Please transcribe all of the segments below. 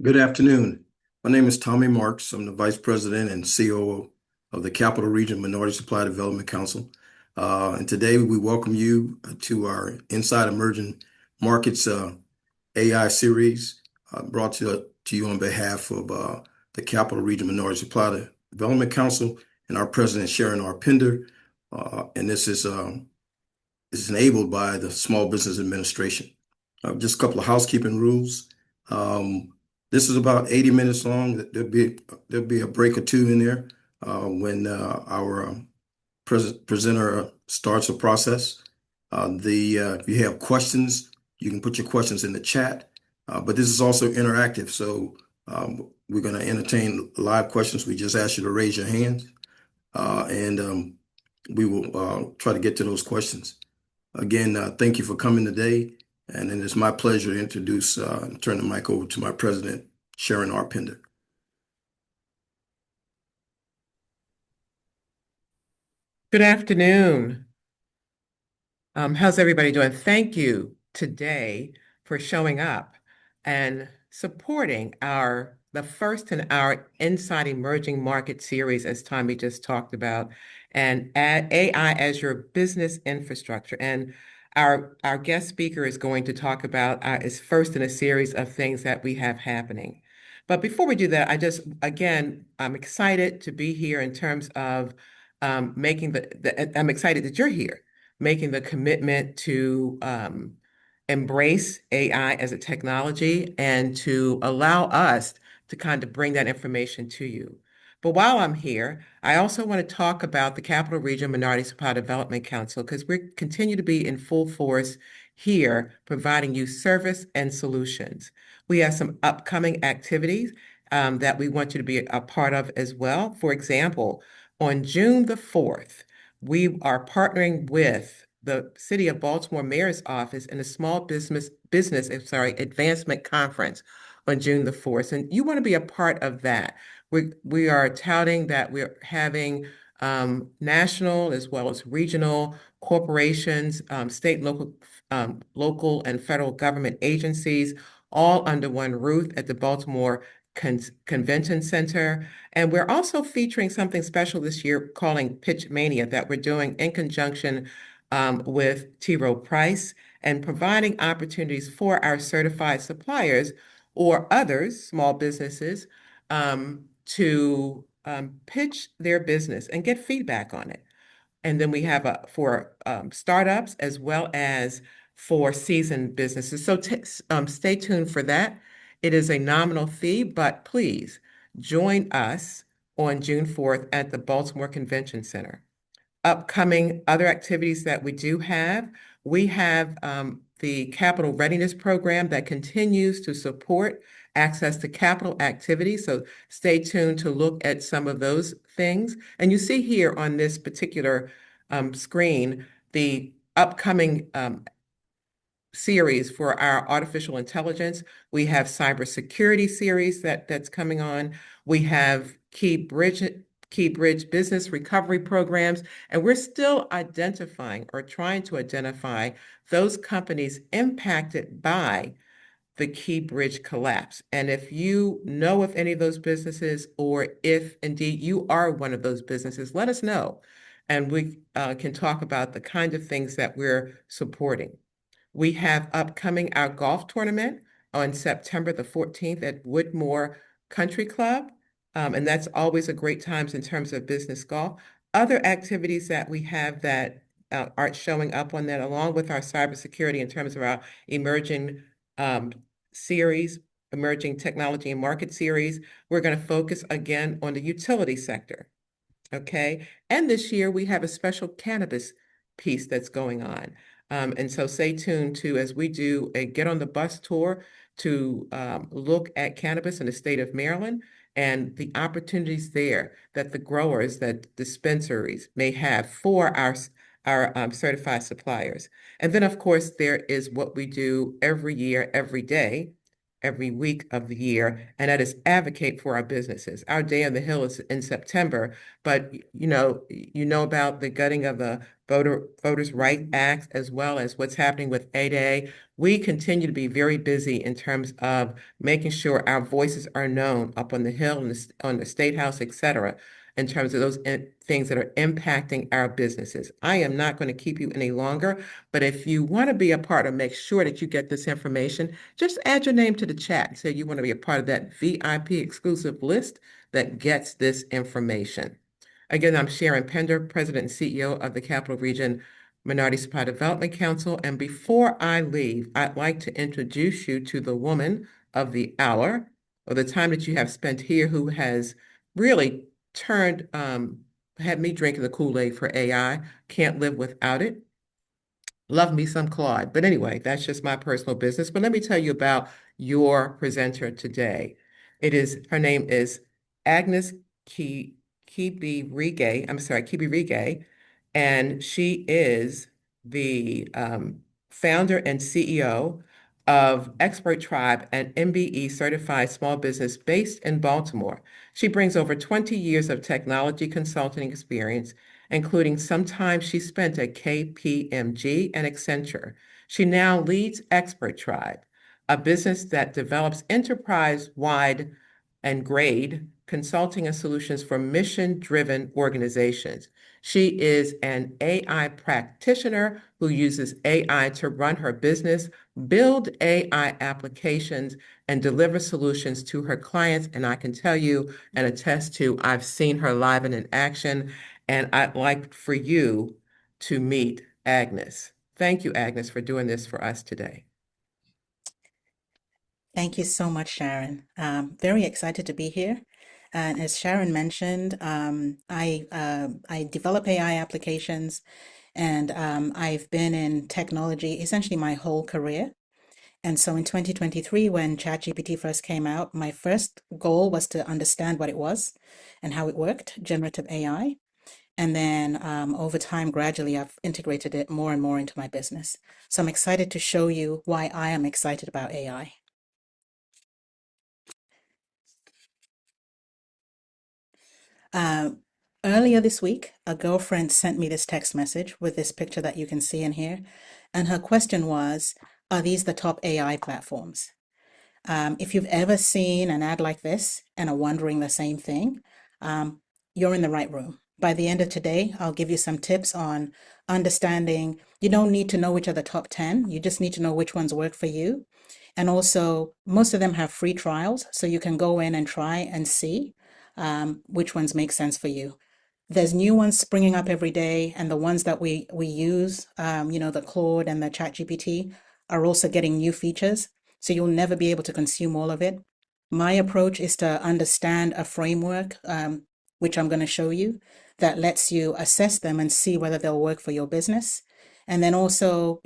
Good afternoon. My name is Tommy Marks. I'm the Vice President and COO of the Capital Region Minority Supply Development Council. And today we welcome you to our Inside Emerging Markets AI series brought to you on behalf of the Capital Region Minority Supply Development Council and our President, Sharon R. Pender. And this is enabled by the Small Business Administration. Just a couple of housekeeping rules. This is about 80 minutes long. There'll be a break or two in there when our presenter starts the process. If you have questions, you can put your questions in the chat. But this is also interactive, so we're going to entertain live questions. We just ask you to raise your hand, and we will try to get to those questions. Again, thank you for coming today. And then it's my pleasure to introduce and turn the mic over to my president, Sharon R. Pender. Good afternoon. How's everybody doing? Thank you today for showing up and supporting the first in our Inside Emerging Market series, as Tommy just talked about, and AI as your business infrastructure. And our guest speaker is going to talk about is first in a series of things that we have happening. But before we do that, I'm excited to be here in terms of I'm excited that you're here, making the commitment to embrace AI as a technology and to allow us to kind of bring that information to you. But while I'm here, I also want to talk about the Capital Region Minority Supply Development Council because we continue to be in full force here providing you service and solutions. We have some upcoming activities that we want you to be a part of as well. For example, on June the 4th, we are partnering with the City of Baltimore Mayor's Office in a small business advancement conference on June the 4th. And you want to be a part of that. We are touting that we're having national as well as regional corporations, state, local and federal government agencies, all under one roof at the Baltimore Convention Center. And we're also featuring something special this year calling Pitch Mania that we're doing in conjunction with T. Rowe Price and providing opportunities for our certified suppliers or others, small businesses, to pitch their business and get feedback on it. And then we have for startups as well as for seasoned businesses. So stay tuned for that. It is a nominal fee, but please join us on June 4th at the Baltimore Convention Center. Upcoming other activities that we have the Capital Readiness Program that continues to support access to capital activities. So stay tuned to look at some of those things. And you see here on this particular screen, the upcoming series for our artificial intelligence. We have cybersecurity series that's coming on. We have Key Bridge business recovery programs, and we're still identifying or trying to identify those companies impacted by the Key Bridge collapse. And if you know of any of those businesses, or if indeed you are one of those businesses, let us know. And we can talk about the kind of things that we're supporting. We have upcoming our golf tournament on September the 14th at Woodmore Country Club. And that's always a great time in terms of business golf. Other activities that we have that aren't showing up on that, along with our cybersecurity in terms of our emerging series, emerging technology and market series, we're going to focus again on the utility sector. Okay. And this year we have a special cannabis piece that's going on. And so stay tuned to as we do a Get on the Bus tour to look at cannabis in the state of Maryland and the opportunities there that the growers, that dispensaries may have for our certified suppliers. And then, of course, there is what we do every year, every day, every week of the year, and that is advocate for our businesses. Our Day on the Hill is in September, but you know about the gutting of the Voters' Right Act, as well as what's happening with 8A. We continue to be very busy in terms of making sure our voices are known up on the Hill and on the State House, et cetera, in terms of those things that are impacting our businesses. I am not going to keep you any longer, but if you want to be a part of, make sure that you get this information, just add your name to the chat. Say you want to be a part of that VIP exclusive list that gets this information. Again, I'm Sharon Pender, President and CEO of the Capital Region Minority Supply Development Council. And before I leave, I'd like to introduce you to the woman of the hour, or the time that you have spent here, who has really turned, had me drinking the Kool-Aid for AI. Can't live without it. Love me some Claude. But anyway, that's just my personal business. But let me tell you about your presenter today. Her name is Agnes Kibirige. I'm sorry, Kibirige. And she is the founder and CEO of experTribe, an MBE certified small business based in Baltimore. She brings over 20 years of technology consulting experience, including some time she spent at KPMG and Accenture. She now leads experTribe, a business that develops enterprise-wide and grade consulting and solutions for mission-driven organizations. She is an AI practitioner who uses AI to run her business, build AI applications, and deliver solutions to her clients. And I can tell you and attest to, I've seen her live and in action, and I'd like for you to meet Agnes. Thank you, Agnes, for doing this for us today. Thank you so much, Sharon. Very excited to be here. And as Sharon mentioned, I develop AI applications, and I've been in technology essentially my whole career. And so in 2023, when ChatGPT first came out, my first goal was to understand what it was and how it worked, generative AI. And then over time, gradually, I've integrated it more and more into my business. So I'm excited to show you why I am excited about AI. Uh, Earlier this week, a girlfriend sent me this text message with this picture that you can see in here. And her question was, are these the top AI platforms? If you've ever seen an ad like this and are wondering the same thing, you're in the right room. By the end of today, I'll give you some tips on understanding. You don't need to know which are the top 10. You just need to know which ones work for you. And also, most of them have free trials, so you can go in and try and see which ones make sense for you. There's new ones springing up every day, and the ones that we use, the Claude and the ChatGPT, are also getting new features. So you'll never be able to consume all of it. My approach is to understand a framework, which I'm going to show you, that lets you assess them and see whether they'll work for your business. And then also,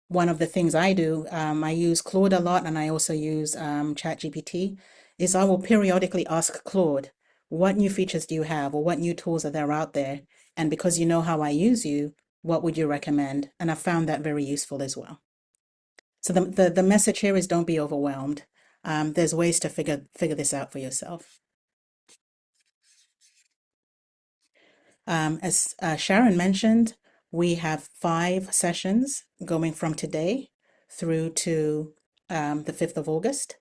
one of the things I do, I use Claude a lot, and I also use ChatGPT, is I will periodically ask Claude, what new features do you have, or what new tools are there out there? And because you know how I use you, what would you recommend? And I found that very useful as well. So the message here is don't be overwhelmed. There's ways to figure this out for yourself. As Sharon mentioned, we have 5 sessions going from today through to the 5th of August.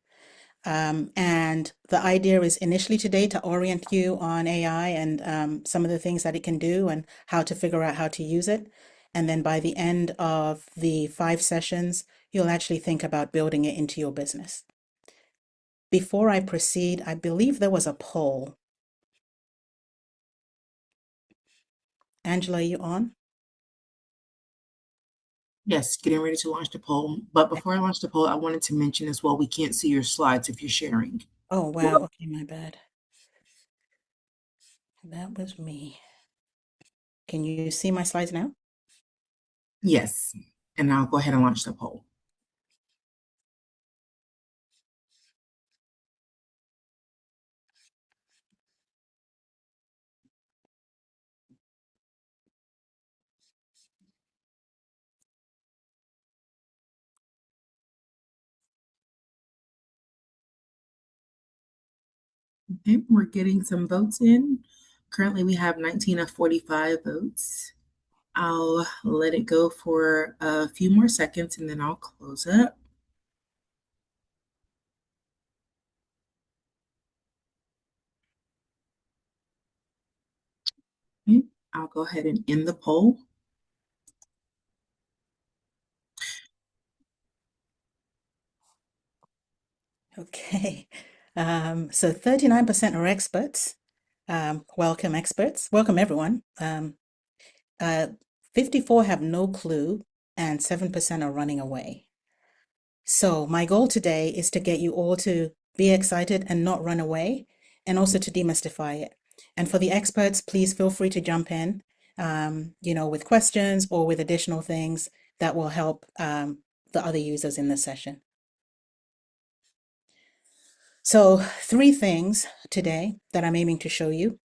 And the idea is initially today to orient you on AI and some of the things that it can do and how to figure out how to use it. And then by the end of the 5 sessions, you'll actually think about building it into your business. Before I proceed, I believe there was a poll. Angela, are you on? Yes, getting ready to launch the poll. But before I launch the poll, I wanted to mention as well, we can't see your slides if you're sharing. Oh, wow. Okay, my bad. That was me. Can you see my slides now? Yes, and I'll go ahead and launch the poll. Okay, we're getting some votes in. Currently, we have 19 of 45 votes. I'll let it go for a few more seconds and then I'll close up. Okay, I'll go ahead and end the poll. Okay. So 39% are experts. Welcome, experts. Welcome, everyone. 54 have no clue, and 7% are running away. So my goal today is to get you all to be excited and not run away, and also to demystify it. And for the experts, please feel free to jump in, with questions or with additional things that will help the other users in the session. So 3 things today that I'm aiming to show you.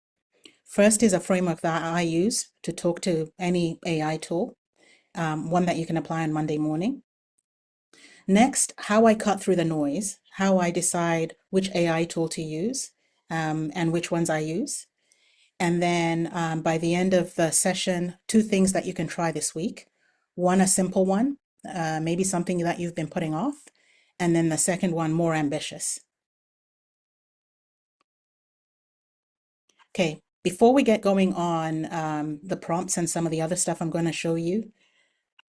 First is a framework that I use to talk to any AI tool, one that you can apply on Monday morning. Next, how I cut through the noise, how I decide which AI tool to use, and which ones I use. And then by the end of the session, 2 things that you can try this week. One, a simple one, maybe something that you've been putting off. And then the second one, more ambitious. Okay, before we get going on the prompts and some of the other stuff I'm going to show you,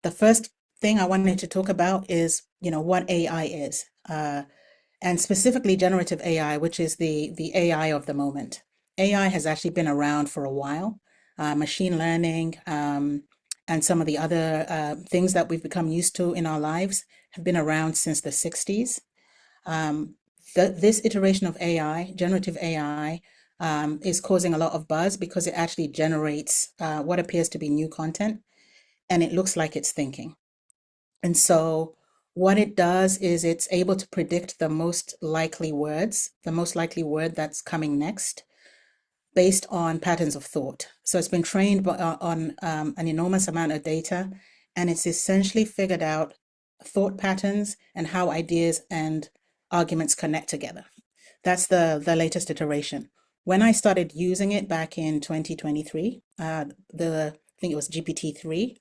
the first thing I wanted to talk about is, what AI is, and specifically generative AI, which is the AI of the moment. AI has actually been around for a while. Machine learning and some of the other things that we've become used to in our lives have been around since the 60s. This iteration of AI, generative AI, is causing a lot of buzz because it actually generates what appears to be new content, and it looks like it's thinking. And so what it does is it's able to predict the most likely words, the most likely word that's coming next, based on patterns of thought. So it's been trained on an enormous amount of data, and it's essentially figured out thought patterns and how ideas and arguments connect together. That's the latest iteration. When I started using it back in 2023, I think it was GPT-3,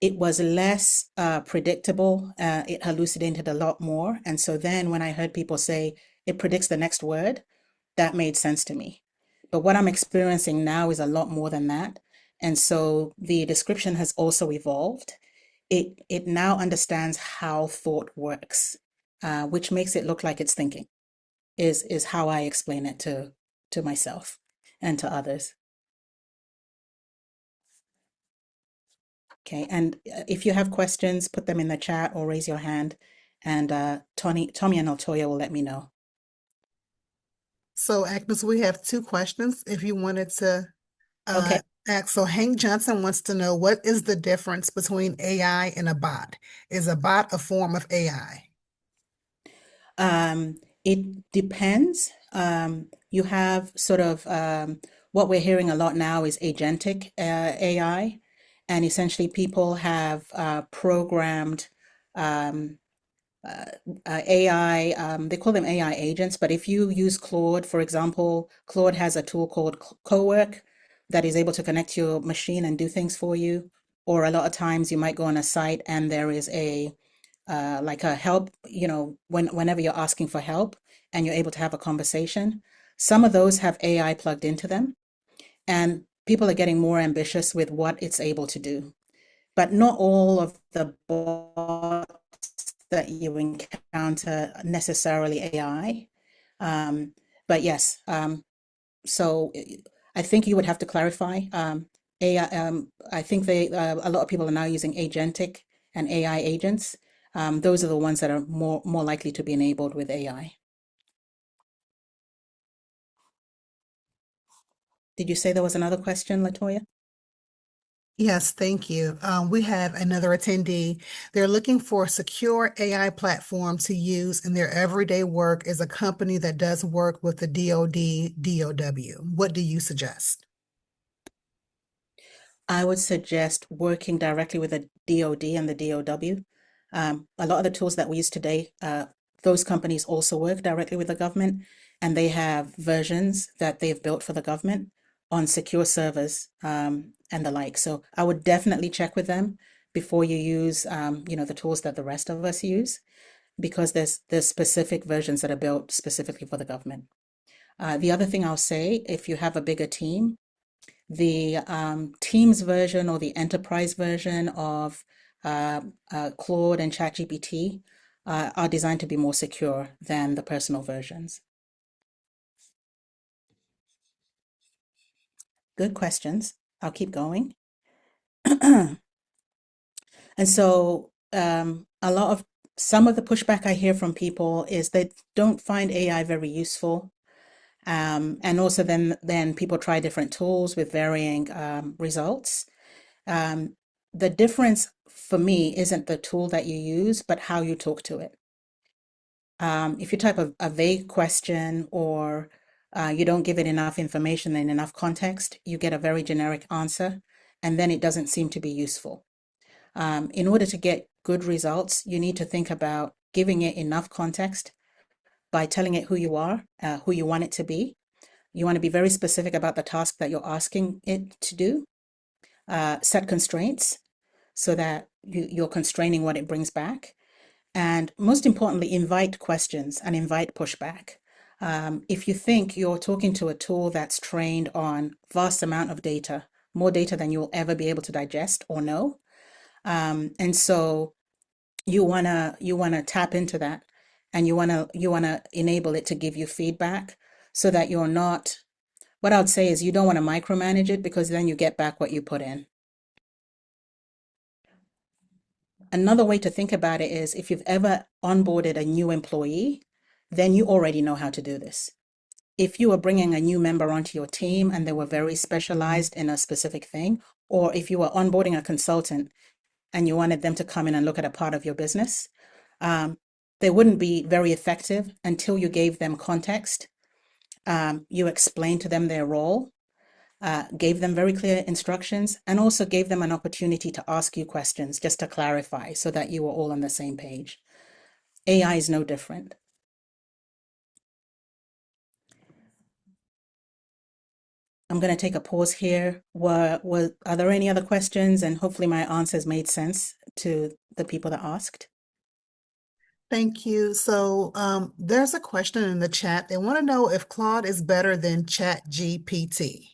it was less predictable. It hallucinated a lot more. And so then when I heard people say it predicts the next word, that made sense to me. But what I'm experiencing now is a lot more than that. And so the description has also evolved. It now understands how thought works, which makes it look like it's thinking, is how I explain it to myself and to others. Okay, and if you have questions, put them in the chat or raise your hand, and Tommy and Latoya will let me know. So, Agnes, we have 2 questions if you wanted to Okay. ask. So, Hank Johnson wants to know, what is the difference between AI and a bot? Is a bot a form of AI? It depends. You have sort of what we're hearing a lot now is agentic AI, and essentially people have programmed AI, they call them AI agents, but if you use Claude, for example, Claude has a tool called Cowork that is able to connect to your machine and do things for you. Or a lot of times you might go on a site and there is a like a help, whenever you're asking for help and you're able to have a conversation. Some of those have AI plugged into them, and people are getting more ambitious with what it's able to do. But not all of the bots that you encounter necessarily AI. But yes, so I think you would have to clarify. AI, I think a lot of people are now using agentic and AI agents. Those are the ones that are more likely to be enabled with AI. Did you say there was another question, Latoya? Yes, thank you. We have another attendee. They're looking for a secure AI platform to use in their everyday work as a company that does work with the DoD, DoW. What do you suggest? I would suggest working directly with the DoD and the DoW. A lot of the tools that we use today, those companies also work directly with the government, and they have versions that they've built for the government on secure servers and the like. So I would definitely check with them before you use, the tools that the rest of us use, because there's specific versions that are built specifically for the government. The other thing I'll say, if you have a bigger team, the Teams version or the enterprise version of Claude and ChatGPT are designed to be more secure than the personal versions. Good questions. I'll keep going. And so some of the pushback I hear from people is they don't find AI very useful. And also then people try different tools with varying results. The difference for me isn't the tool that you use, but how you talk to it. If you type a vague question or you don't give it enough information and enough context, you get a very generic answer, and then it doesn't seem to be useful. In order to get good results, you need to think about giving it enough context by telling it who you are, who you want it to be. You want to be very specific about the task that you're asking it to do. Set constraints so that you're constraining what it brings back. And most importantly, invite questions and invite pushback. If you think you're talking to a tool that's trained on vast amount of data, more data than you'll ever be able to digest or know, and so you wanna tap into that, and you wanna enable it to give you feedback so that you're not. What I would say is you don't want to micromanage it, because then you get back what you put in. Another way to think about it is if you've ever onboarded a new employee, then you already know how to do this. If you were bringing a new member onto your team and they were very specialized in a specific thing, or if you were onboarding a consultant and you wanted them to come in and look at a part of your business, they wouldn't be very effective until you gave them context. You explained to them their role, gave them very clear instructions, and also gave them an opportunity to ask you questions just to clarify so that you were all on the same page. AI is no different. I'm going to take a pause here. Are there any other questions? And hopefully my answers made sense to the people that asked. Thank you. So there's a question in the chat. They want to know if Claude is better than ChatGPT.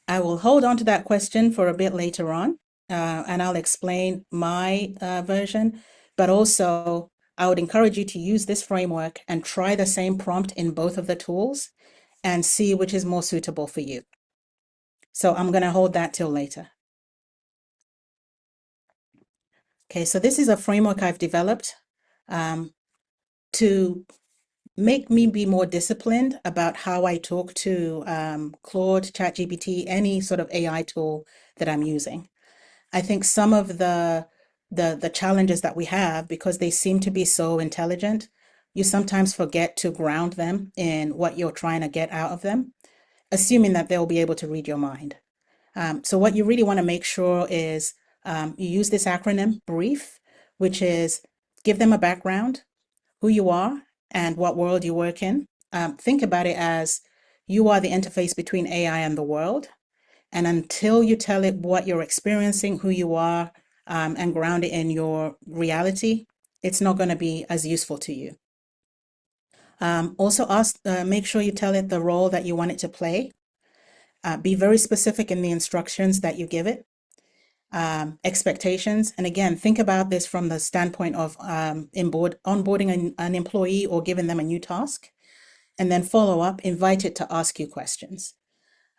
I will hold on to that question for a bit later on, and I'll explain my version, but also I would encourage you to use this framework and try the same prompt in both of the tools and see which is more suitable for you. So I'm going to hold that till later. Okay, so this is a framework I've developed to make me be more disciplined about how I talk to Claude, ChatGPT, any sort of AI tool that I'm using. I think some of the challenges that we have, because they seem to be so intelligent, you sometimes forget to ground them in what you're trying to get out of them, assuming that they'll be able to read your mind. So what you really want to make sure is you use this acronym BRIEF, which is give them a background, who you are, and what world you work in. Think about it as you are the interface between AI and the world. And until you tell it what you're experiencing, who you are, and ground it in your reality, it's not going to be as useful to you. Also, make sure you tell it the role that you want it to play. Be very specific in the instructions that you give it. Expectations. And again, think about this from the standpoint of onboarding an employee or giving them a new task. And then follow up, invite it to ask you questions.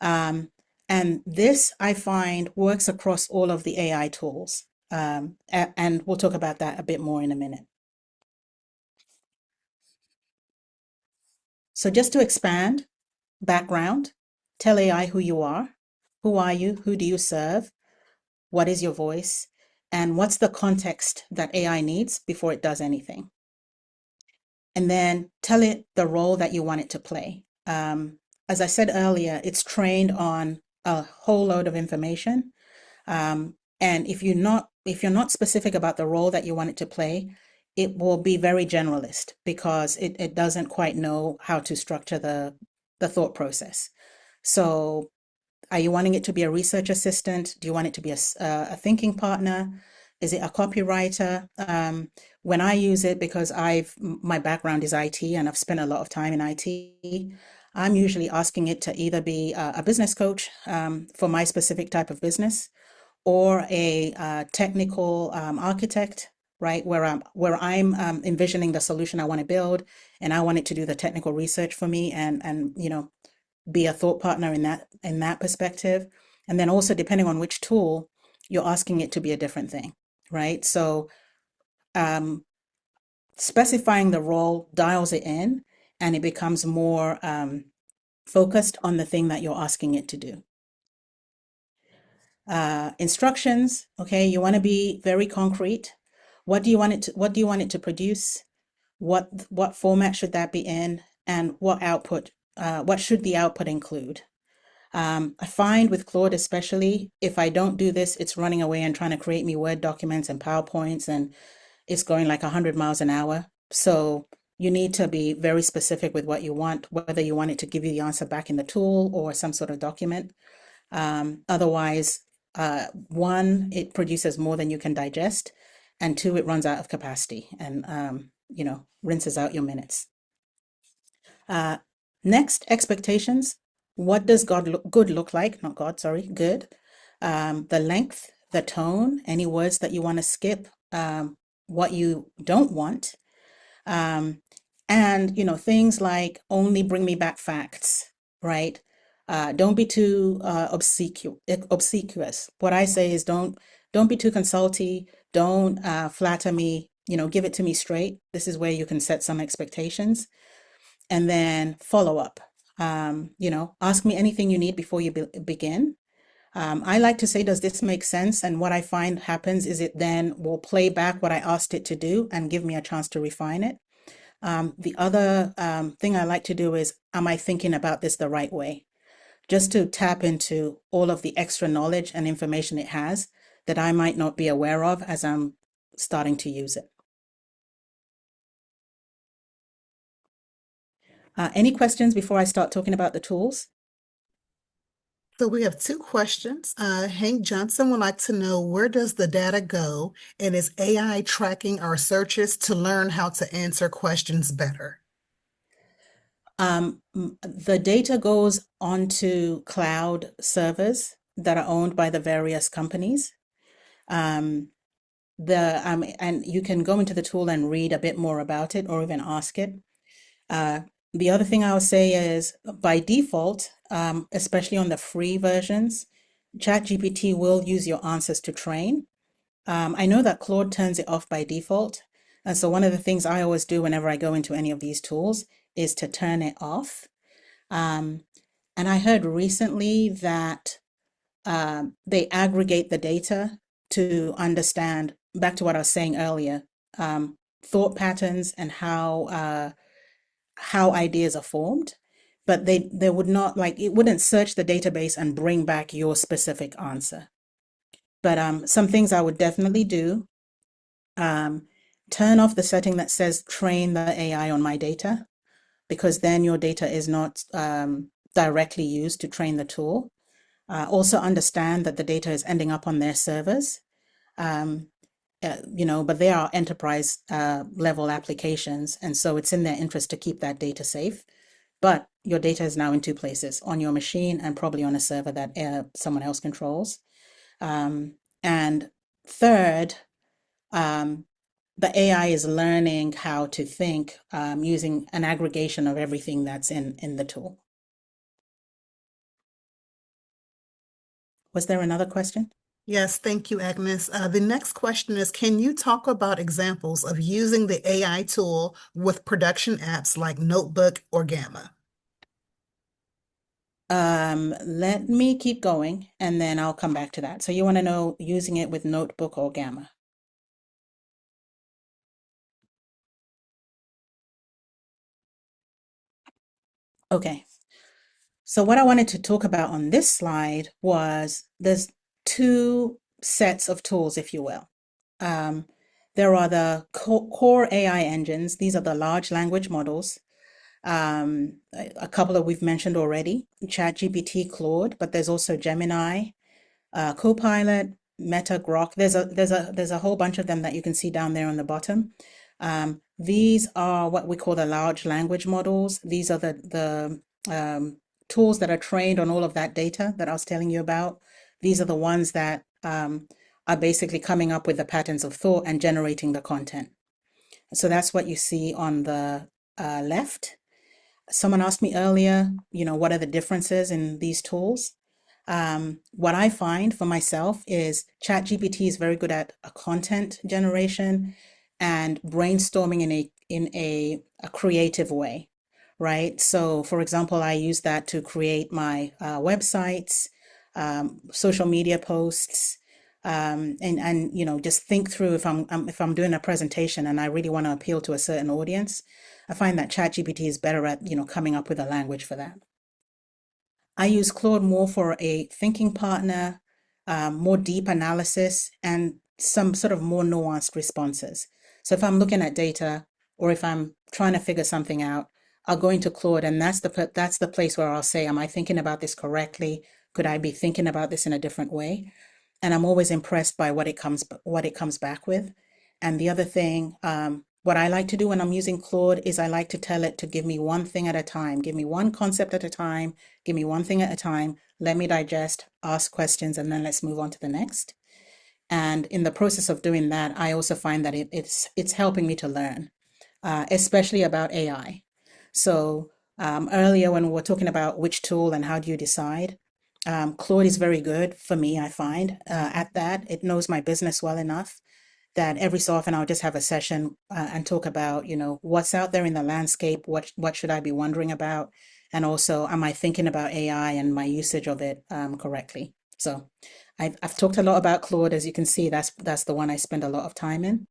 And this, I find, works across all of the AI tools. And we'll talk about that a bit more in a minute. So just to expand, background, tell AI who you are. Who are you? Who do you serve? What is your voice? And what's the context that AI needs before it does anything? And then tell it the role that you want it to play. As I said earlier, it's trained on a whole load of information. And if you're not specific about the role that you want it to play, it will be very generalist because it doesn't quite know how to structure the thought process. So are you wanting it to be a research assistant? Do you want it to be a thinking partner? Is it a copywriter? When I use it, because my background is IT and I've spent a lot of time in IT, I'm usually asking it to either be a business coach for my specific type of business, or a technical architect, right? Where I'm envisioning the solution I want to build, and I want it to do the technical research for me, and be a thought partner in that perspective. And then also depending on which tool, you're asking it to be a different thing, right? So um, specifying the role dials it in, and it becomes more focused on the thing that you're asking it to do. Instructions, okay, you want to be very concrete. What do you want it to produce? What format should that be in? And what should the output include? I find with Claude especially, if I don't do this, it's running away and trying to create me Word documents and PowerPoints, and it's going like 100 miles an hour. So you need to be very specific with what you want, whether you want it to give you the answer back in the tool or some sort of document. Otherwise, one, it produces more than you can digest, and two, it runs out of capacity and rinses out your minutes. Next, expectations. What does good look like? Not God, sorry, good. The length, the tone, any words that you want to skip, what you don't want. And things like only bring me back facts, right? Don't be too obsequious. What I say is don't be too consulty. Don't flatter me. Give it to me straight. This is where you can set some expectations, and then follow up. Ask me anything you need before you begin. I like to say, does this make sense? And what I find happens is it then will play back what I asked it to do and give me a chance to refine it. The other thing I like to do is, am I thinking about this the right way? Just to tap into all of the extra knowledge and information it has that I might not be aware of as I'm starting to use it. Any questions before I start talking about the tools? So we have two questions. Hank Johnson would like to know, where does the data go, and is AI tracking our searches to learn how to answer questions better? The data goes onto cloud servers that are owned by the various companies. And you can go into the tool and read a bit more about it, or even ask it. The other thing I would say is, by default, especially on the free versions, ChatGPT will use your answers to train. I know that Claude turns it off by default. And so one of the things I always do whenever I go into any of these tools is to turn it off. And I heard recently that they aggregate the data to understand, back to what I was saying earlier, thought patterns and how ideas are formed. But they would not, like, it wouldn't search the database and bring back your specific answer. But some things I would definitely do: turn off the setting that says train the AI on my data, because then your data is not directly used to train the tool. Also understand that the data is ending up on their servers, but they are enterprise level applications, and so it's in their interest to keep that data safe. But your data is now in two places, on your machine and probably on a server that someone else controls. And third, the AI is learning how to think using an aggregation of everything that's in the tool. Was there another question? Yes, thank you, Agnes. The next question is, can you talk about examples of using the AI tool with production apps like Notebook or Gamma? Let me keep going and then I'll come back to that. So you want to know using it with Notebook or Gamma? Okay. So what I wanted to talk about on this slide was, there's two sets of tools, if you will. There are the core AI engines. These are the large language models. A couple that we've mentioned already, ChatGPT, Claude, but there's also Gemini, Copilot, Meta, Grok. There's a whole bunch of them that you can see down there on the bottom. These are what we call the large language models. These are the tools that are trained on all of that data that I was telling you about. These are the ones that are basically coming up with the patterns of thought and generating the content. So that's what you see on the left. Someone asked me earlier, what are the differences in these tools? What I find for myself is ChatGPT is very good at a content generation and brainstorming in a creative way, right? So, for example, I use that to create my websites, social media posts, and just think through if I'm doing a presentation and I really want to appeal to a certain audience. I find that ChatGPT is better at coming up with a language for that. I use Claude more for a thinking partner, more deep analysis, and some sort of more nuanced responses. So if I'm looking at data or if I'm trying to figure something out, I'll go into Claude, and that's the place where I'll say, am I thinking about this correctly? Could I be thinking about this in a different way? And I'm always impressed by what it comes back with. And the other thing, what I like to do when I'm using Claude is I like to tell it to give me one thing at a time, give me one concept at a time, give me one thing at a time, let me digest, ask questions, and then let's move on to the next. And in the process of doing that, I also find that it's helping me to learn, especially about AI. So earlier when we were talking about which tool and how do you decide, Claude is very good for me, I find, at that. It knows my business well enough that every so often I'll just have a session and talk about, what's out there in the landscape, what should I be wondering about, and also, am I thinking about AI and my usage of it correctly? So I've talked a lot about Claude. As you can see, that's the one I spend a lot of time in.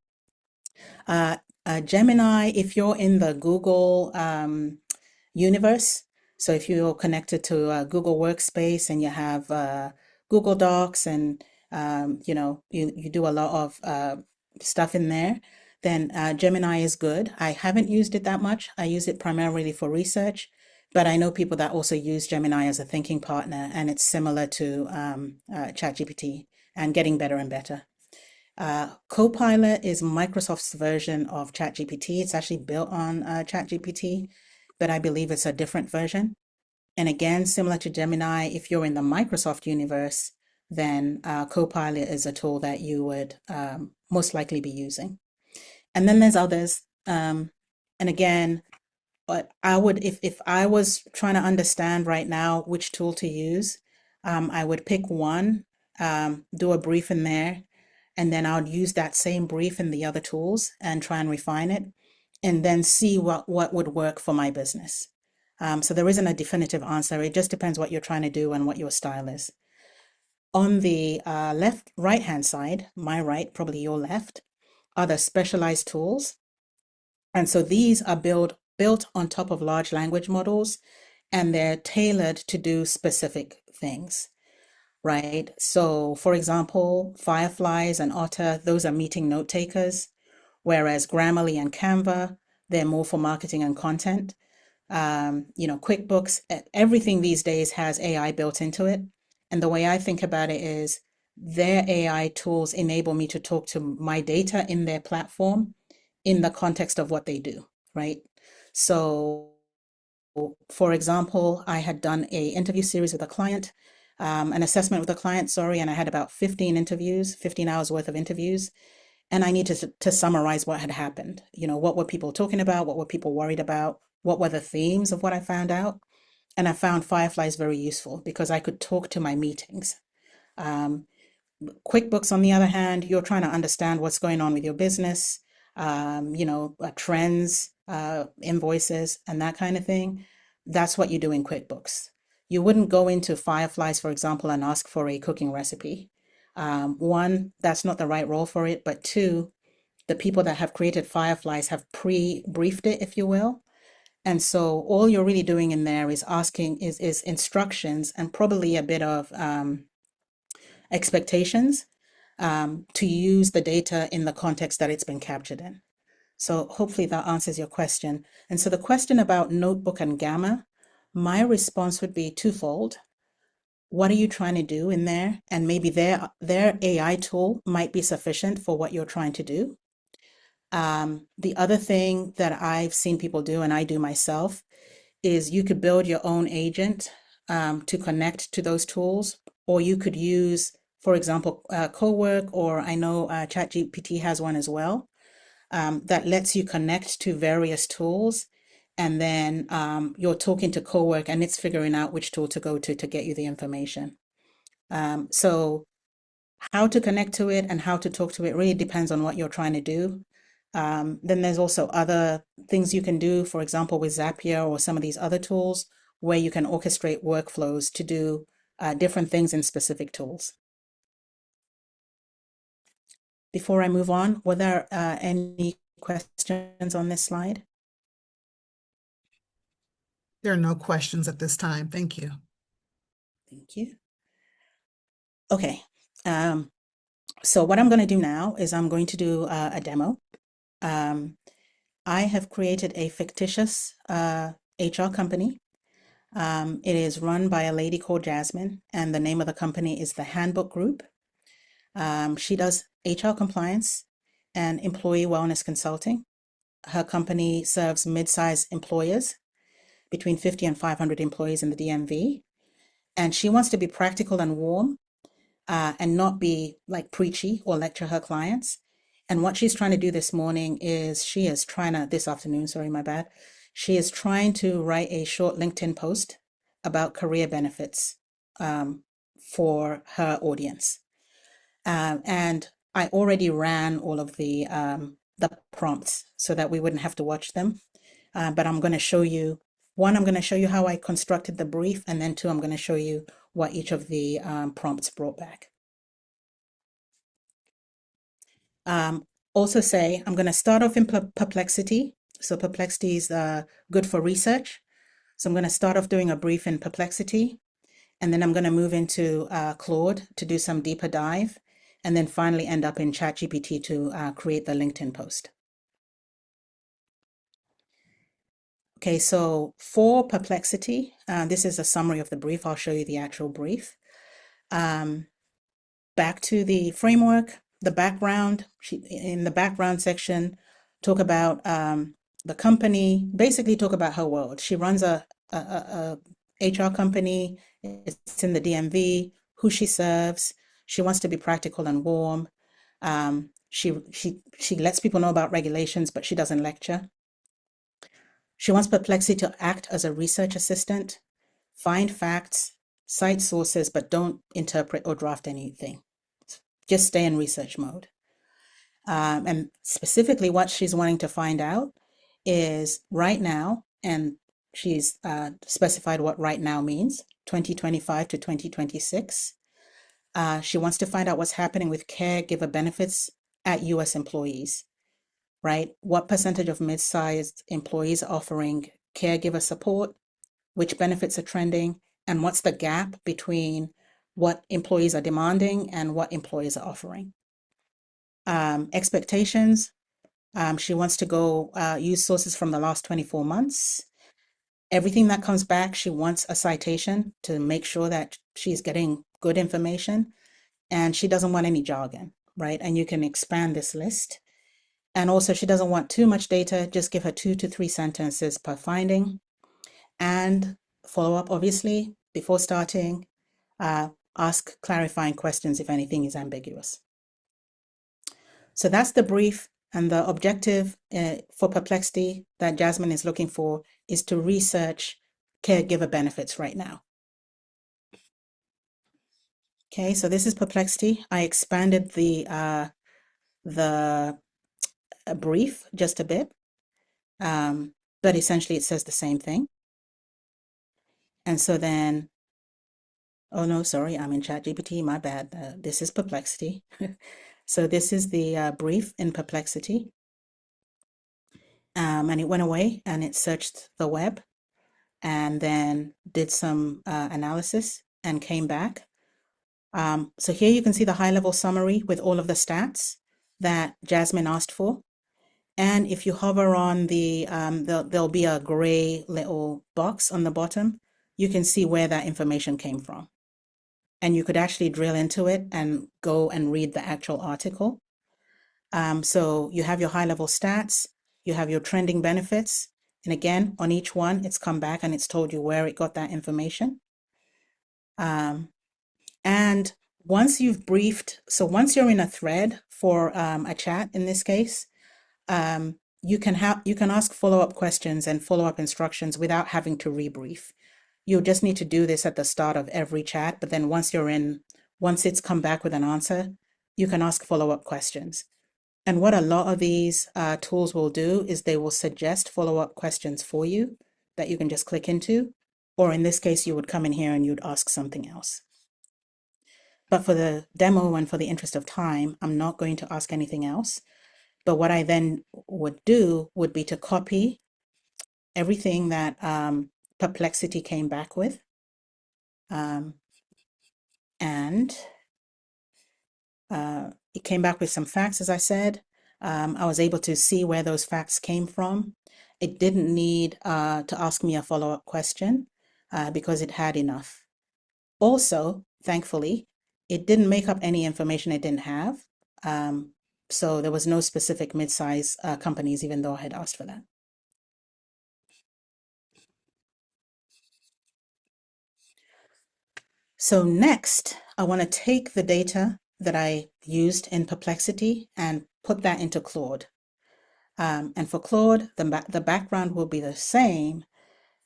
Gemini, if you're in the Google universe, so if you're connected to Google Workspace and you have Google Docs and you do a lot of stuff in there, then Gemini is good. I haven't used it that much. I use it primarily for research, but I know people that also use Gemini as a thinking partner, and it's similar to ChatGPT and getting better and better. Copilot is Microsoft's version of ChatGPT. It's actually built on ChatGPT, but I believe it's a different version. And again, similar to Gemini, if you're in the Microsoft universe, then Copilot is a tool that you would most likely be using. And then there's others. And again, but I would, if I was trying to understand right now which tool to use, I would pick one, do a brief in there, and then I would use that same brief in the other tools and try and refine it, and then see what would work for my business. So there isn't a definitive answer. It just depends what you're trying to do and what your style is. On the right-hand side, my right, probably your left, are the specialized tools. And so these are built on top of large language models, and they're tailored to do specific things, right? So for example, Fireflies and Otter, those are meeting note takers, whereas Grammarly and Canva, they're more for marketing and content. QuickBooks, everything these days has AI built into it. And the way I think about it is their AI tools enable me to talk to my data in their platform in the context of what they do, right? So, for example, I had done a interview series with a client, an assessment with a client, sorry, and I had about 15 interviews, 15 hours worth of interviews. And I needed to summarize what had happened. What were people talking about? What were people worried about? What were the themes of what I found out? And I found Fireflies very useful because I could talk to my meetings. Um, QuickBooks, on the other hand, you're trying to understand what's going on with your business, trends, invoices, and that kind of thing. That's what you do in QuickBooks. You wouldn't go into Fireflies, for example, and ask for a cooking recipe. One, that's not the right role for it, but two, the people that have created Fireflies have pre-briefed it, if you will. And so all you're really doing in there is asking is instructions and probably a bit of expectations. to use the data in the context that it's been captured in. So hopefully that answers your question. And so the question about Notebook and Gamma, my response would be twofold. What are you trying to do in there? And maybe their AI tool might be sufficient for what you're trying to do. The other thing that I've seen people do, and I do myself, is you could build your own agent to connect to those tools, or you could use, for example, Cowork, or I know ChatGPT has one as well, that lets you connect to various tools. And then you're talking to Cowork and it's figuring out which tool to go to get you the information. So how to connect to it and how to talk to it really depends on what you're trying to do. Then there's also other things you can do, for example, with Zapier or some of these other tools where you can orchestrate workflows to do different things in specific tools. Before I move on, were there any questions on this slide? There are no questions at this time. Thank you. Thank you. Okay. So what I'm going to do now is I'm going to do a demo. I have created a fictitious HR company. It is run by a lady called Jasmine, and the name of the company is the Handbook Group. She does HR compliance and employee wellness consulting. Her company serves mid-sized employers between 50 and 500 employees in the DMV. And she wants to be practical and warm and not be like preachy or lecture her clients. And what she's trying to do this morning is this afternoon, sorry, my bad. She is trying to write a short LinkedIn post about career benefits for her audience. And I already ran all of the prompts so that we wouldn't have to watch them. But I'm going to show you, one, I'm going to show you how I constructed the brief, and then two, I'm going to show you what each of the prompts brought back. Also say, I'm going to start off in Perplexity. So Perplexity is good for research. So I'm going to start off doing a brief in Perplexity, and then I'm going to move into Claude to do some deeper dive, and then finally end up in ChatGPT to create the LinkedIn post. Okay, so for Perplexity, this is a summary of the brief. I'll show you the actual brief. Back to the framework, the background. In the background section, talk about the company, basically talk about her world. She runs a HR company. It's in the DMV, who she serves. She wants to be practical and warm. She lets people know about regulations, but she doesn't lecture. She wants Perplexity to act as a research assistant, find facts, cite sources, but don't interpret or draft anything. Just stay in research mode. And specifically what she's wanting to find out is right now, and she's specified what right now means, 2025 to 2026. She wants to find out what's happening with caregiver benefits at US employees, right? What percentage of mid-sized employees are offering caregiver support, which benefits are trending, and what's the gap between what employees are demanding and what employees are offering. Expectations, she wants to go use sources from the last 24 months. Everything that comes back, she wants a citation to make sure that she's getting good information, and she doesn't want any jargon, right? And you can expand this list. And also, she doesn't want too much data, just give her 2 to 3 sentences per finding. And follow up, obviously, before starting, ask clarifying questions if anything is ambiguous. So that's the brief, and the objective for Perplexity that Jasmine is looking for is to research caregiver benefits right now. Okay, so this is Perplexity. I expanded the brief just a bit, but essentially it says the same thing. And so then, oh no, sorry, I'm in ChatGPT, my bad. This is Perplexity. So this is the brief in Perplexity. And it went away and it searched the web and then did some analysis and came back So here you can see the high-level summary with all of the stats that Jasmine asked for. And if you hover on there'll be a gray little box on the bottom. You can see where that information came from. And you could actually drill into it and go and read the actual article. So you have your high-level stats, you have your trending benefits. And again, on each one, it's come back and it's told you where it got that information. And once you've briefed, so once you're in a thread for a chat in this case, you can ask follow-up questions and follow-up instructions without having to rebrief. You'll just need to do this at the start of every chat, but then once it's come back with an answer, you can ask follow-up questions. And what a lot of these tools will do is they will suggest follow-up questions for you that you can just click into, or in this case, you would come in here and you'd ask something else. But for the demo and for the interest of time, I'm not going to ask anything else. But what I then would do would be to copy everything that Perplexity came back with. And it came back with some facts, as I said. I was able to see where those facts came from. It didn't need to ask me a follow-up question because it had enough. Also, thankfully, it didn't make up any information it didn't have. So there was no specific mid-size companies, even though I had asked for that. So next, I want to take the data that I used in Perplexity and put that into Claude. And for Claude, the background will be the same,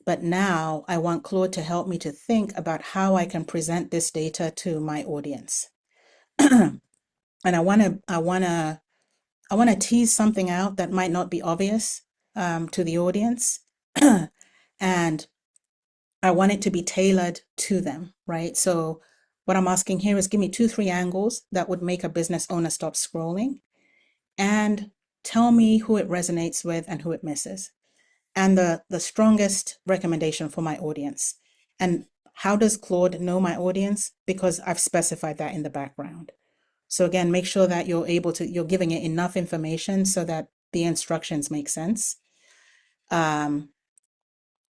but now I want Claude to help me to think about how I can present this data to my audience. And I want to tease something out that might not be obvious to the audience. And I want it to be tailored to them, right? So what I'm asking here is give me 2-3 angles that would make a business owner stop scrolling and tell me who it resonates with and who it misses. And the strongest recommendation for my audience. And how does Claude know my audience? Because I've specified that in the background. So again, make sure that you're giving it enough information so that the instructions make sense.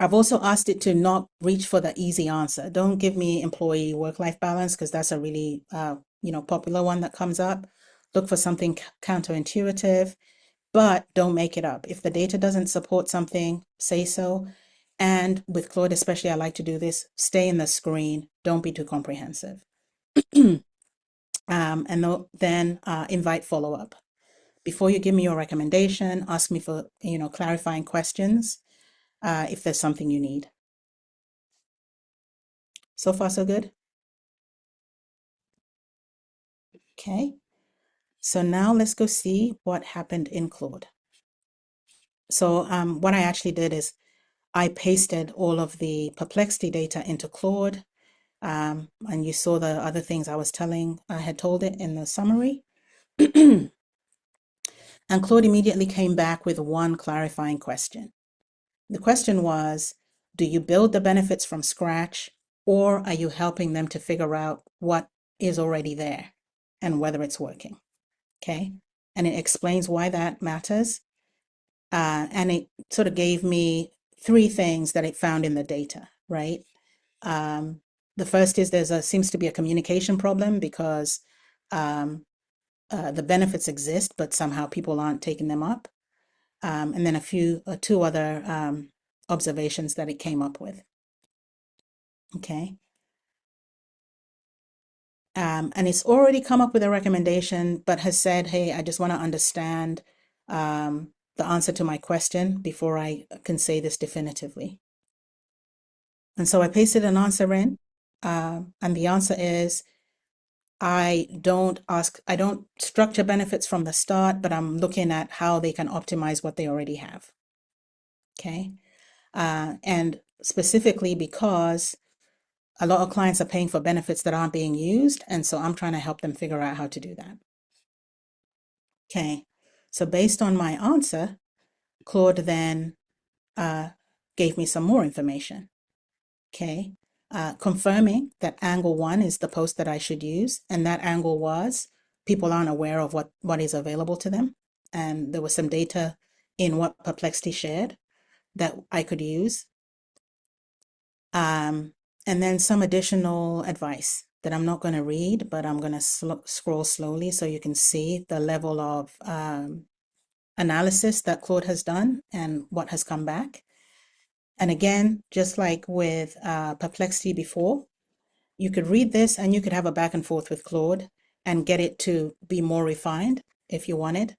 I've also asked it to not reach for the easy answer. Don't give me employee work-life balance because that's a really popular one that comes up. Look for something counterintuitive, but don't make it up. If the data doesn't support something, say so. And with Claude especially, I like to do this, stay in the screen. Don't be too comprehensive. And then invite follow-up. Before you give me your recommendation, ask me for clarifying questions if there's something you need. So far, so good? Okay. So now let's go see what happened in Claude. So what I actually did is I pasted all of the Perplexity data into Claude. And you saw the other things I had told it in the summary. And Claude immediately came back with one clarifying question. The question was, do you build the benefits from scratch, or are you helping them to figure out what is already there and whether it's working? Okay. And it explains why that matters. And it sort of gave me 3 things that it found in the data, right? The first is seems to be a communication problem because the benefits exist, but somehow people aren't taking them up. And then 2 other observations that it came up with. Okay. And it's already come up with a recommendation, but has said, hey, I just want to understand the answer to my question before I can say this definitively. And so I pasted an answer in, and the answer is, I don't structure benefits from the start, but I'm looking at how they can optimize what they already have. Okay. And specifically because a lot of clients are paying for benefits that aren't being used. And so I'm trying to help them figure out how to do that. Okay. So based on my answer, Claude then gave me some more information. Okay. confirming that angle 1 is the post that I should use, and that angle was people aren't aware of what is available to them, and there was some data in what Perplexity shared that I could use. And then some additional advice that I'm not going to read, but I'm going to scroll slowly so you can see the level of analysis that Claude has done and what has come back. And again, just like with Perplexity before, you could read this and you could have a back and forth with Claude and get it to be more refined if you wanted.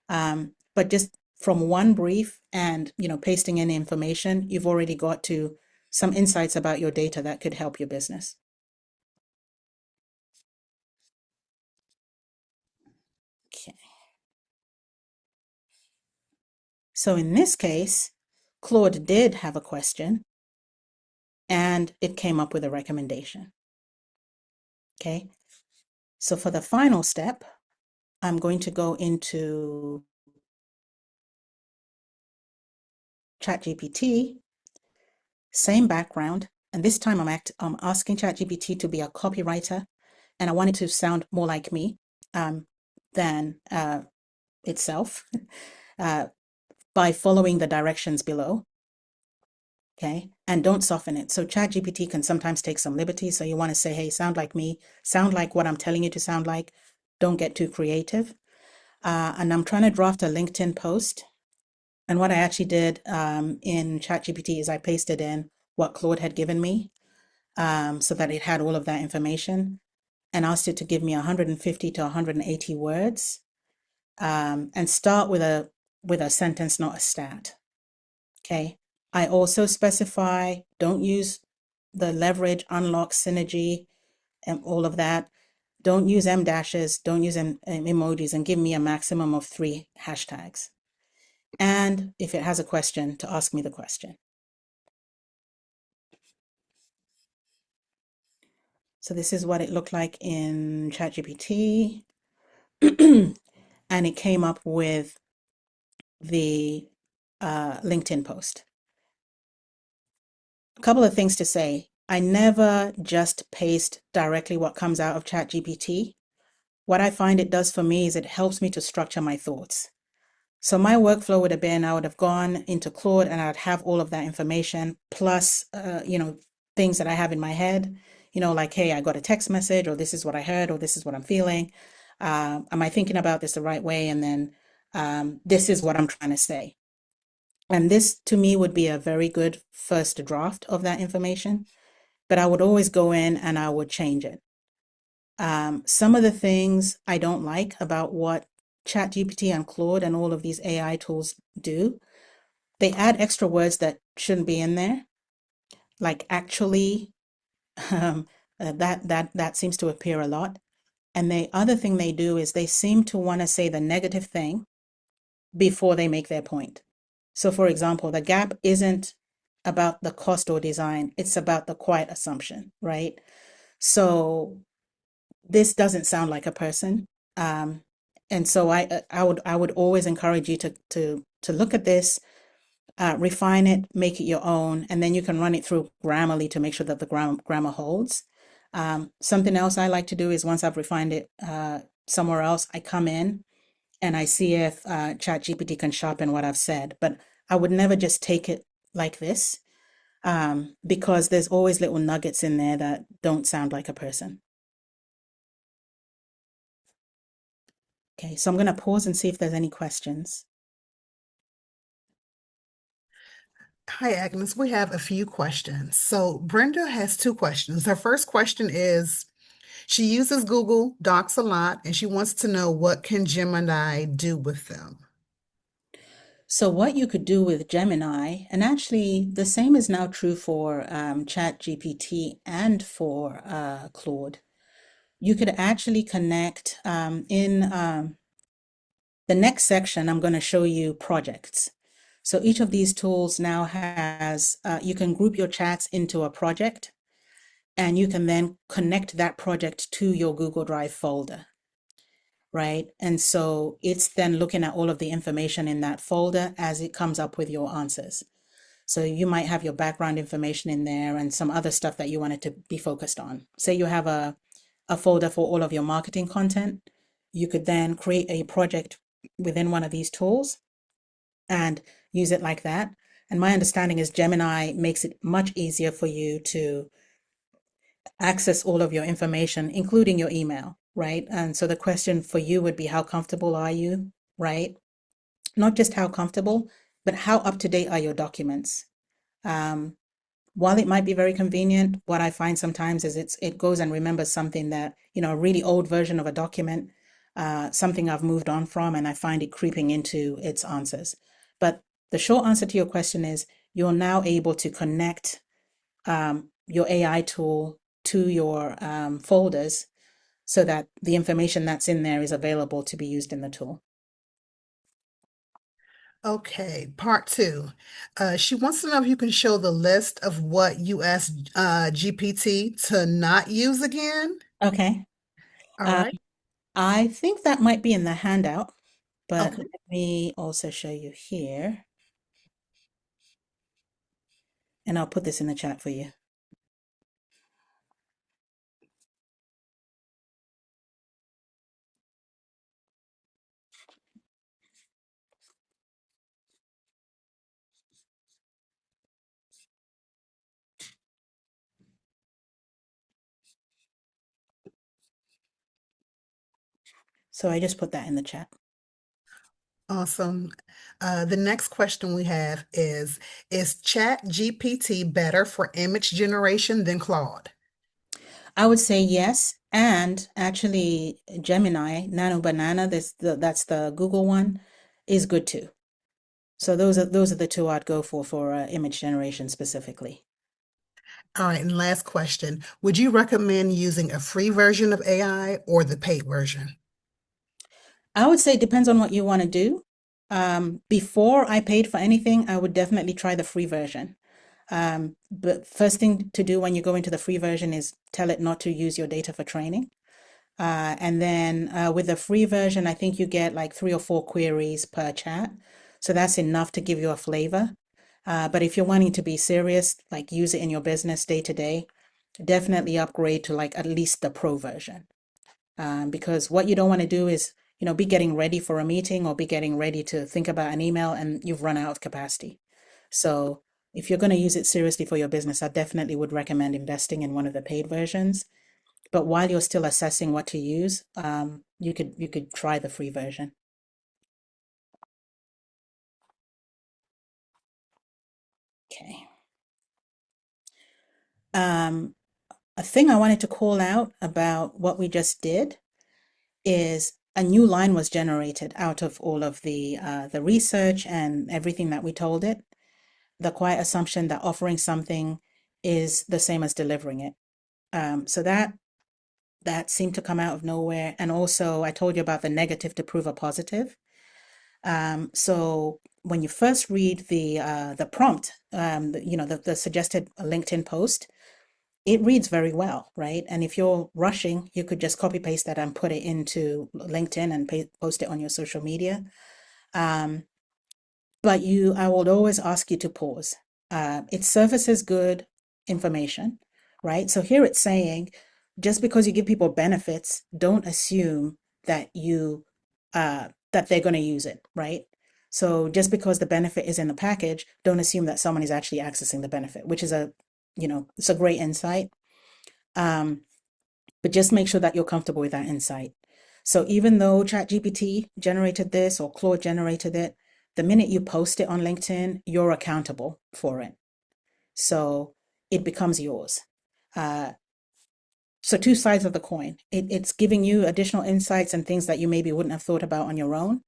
But just from one brief and pasting in information, you've already got to some insights about your data that could help your business. Okay. So in this case, Claude did have a question and it came up with a recommendation. Okay. So for the final step, I'm going to go into ChatGPT, same background, and this time I'm asking ChatGPT to be a copywriter, and I want it to sound more like me than itself by following the directions below. Okay, and don't soften it. So ChatGPT can sometimes take some liberties. So you want to say, hey, sound like me, sound like what I'm telling you to sound like. Don't get too creative. And I'm trying to draft a LinkedIn post. And what I actually did in ChatGPT is I pasted in what Claude had given me so that it had all of that information, and asked it to give me 150 to 180 words and start with a sentence, not a stat. Okay. I also specify, don't use the leverage, unlock, synergy, and all of that. Don't use M dashes, don't use emojis, and give me a maximum of 3 hashtags. And if it has a question, to ask me the question. So this is what it looked like in ChatGPT. And it came up with the LinkedIn post. A couple of things to say. I never just paste directly what comes out of ChatGPT. What I find it does for me is it helps me to structure my thoughts. So my workflow would have been, I would have gone into Claude and I'd have all of that information plus, things that I have in my head, like, hey, I got a text message, or this is what I heard, or this is what I'm feeling. Am I thinking about this the right way? And then this is what I'm trying to say. And this to me would be a very good first draft of that information, but I would always go in and I would change it. Some of the things I don't like about what ChatGPT and Claude and all of these AI tools do, they add extra words that shouldn't be in there, like actually. That seems to appear a lot. And the other thing they do is they seem to want to say the negative thing before they make their point. So, for example, the gap isn't about the cost or design; it's about the quiet assumption, right? So this doesn't sound like a person. And so I would always encourage you to look at this, refine it, make it your own, and then you can run it through Grammarly to make sure that the grammar holds. Something else I like to do is once I've refined it somewhere else, I come in and I see if ChatGPT can sharpen what I've said. But I would never just take it like this because there's always little nuggets in there that don't sound like a person. Okay, so I'm going to pause and see if there's any questions. Hi, Agnes. We have a few questions. So Brenda has 2 questions. Her first question is, she uses Google Docs a lot, and she wants to know, what can Gemini do with them? So what you could do with Gemini, and actually the same is now true for ChatGPT and for Claude, you could actually connect in the next section, I'm going to show you projects. So each of these tools now has, you can group your chats into a project, and you can then connect that project to your Google Drive folder, right? And so it's then looking at all of the information in that folder as it comes up with your answers. So you might have your background information in there and some other stuff that you wanted to be focused on. Say you have a folder for all of your marketing content. You could then create a project within one of these tools and use it like that. And my understanding is Gemini makes it much easier for you to access all of your information, including your email, right? And so the question for you would be, how comfortable are you, right? Not just how comfortable, but how up to date are your documents? Um, while it might be very convenient, what I find sometimes is it goes and remembers something that, a really old version of a document, something I've moved on from, and I find it creeping into its answers. But the short answer to your question is you're now able to connect your AI tool to your folders so that the information that's in there is available to be used in the tool. Okay, part two. She wants to know if you can show the list of what you asked GPT to not use again. Okay. All Uh, right. I think that might be in the handout, but Okay. let me also show you here. And I'll put this in the chat for you. So I just put that in the chat. Awesome. The next question we have is Chat GPT better for image generation than Claude? I would say yes. And actually, Gemini, Nano Banana, that's the Google one, is good too. So those are the two I'd go for image generation specifically. All right, and last question. Would you recommend using a free version of AI or the paid version? I would say it depends on what you want to do. Before I paid for anything, I would definitely try the free version. But first thing to do when you go into the free version is tell it not to use your data for training. And then with the free version, I think you get like 3 or 4 queries per chat. So that's enough to give you a flavor. But if you're wanting to be serious, like use it in your business day to day, definitely upgrade to like at least the pro version. Because what you don't want to do is, be getting ready for a meeting or be getting ready to think about an email and you've run out of capacity. So if you're going to use it seriously for your business, I definitely would recommend investing in one of the paid versions. But while you're still assessing what to use, you could try the free version. Okay. A thing I wanted to call out about what we just did is a new line was generated out of all of the research and everything that we told it. The quiet assumption that offering something is the same as delivering it. So that seemed to come out of nowhere. And also, I told you about the negative to prove a positive. So when you first read the prompt, the suggested LinkedIn post, it reads very well, right? And if you're rushing, you could just copy paste that and put it into LinkedIn and post it on your social media. Um, but I would always ask you to pause. It surfaces good information, right? So here it's saying, just because you give people benefits, don't assume that that they're going to use it, right? So just because the benefit is in the package, don't assume that someone is actually accessing the benefit, which is it's a great insight. But just make sure that you're comfortable with that insight. So even though ChatGPT generated this or Claude generated it, the minute you post it on LinkedIn, you're accountable for it. So it becomes yours. Uh, so two sides of the coin. It's giving you additional insights and things that you maybe wouldn't have thought about on your own,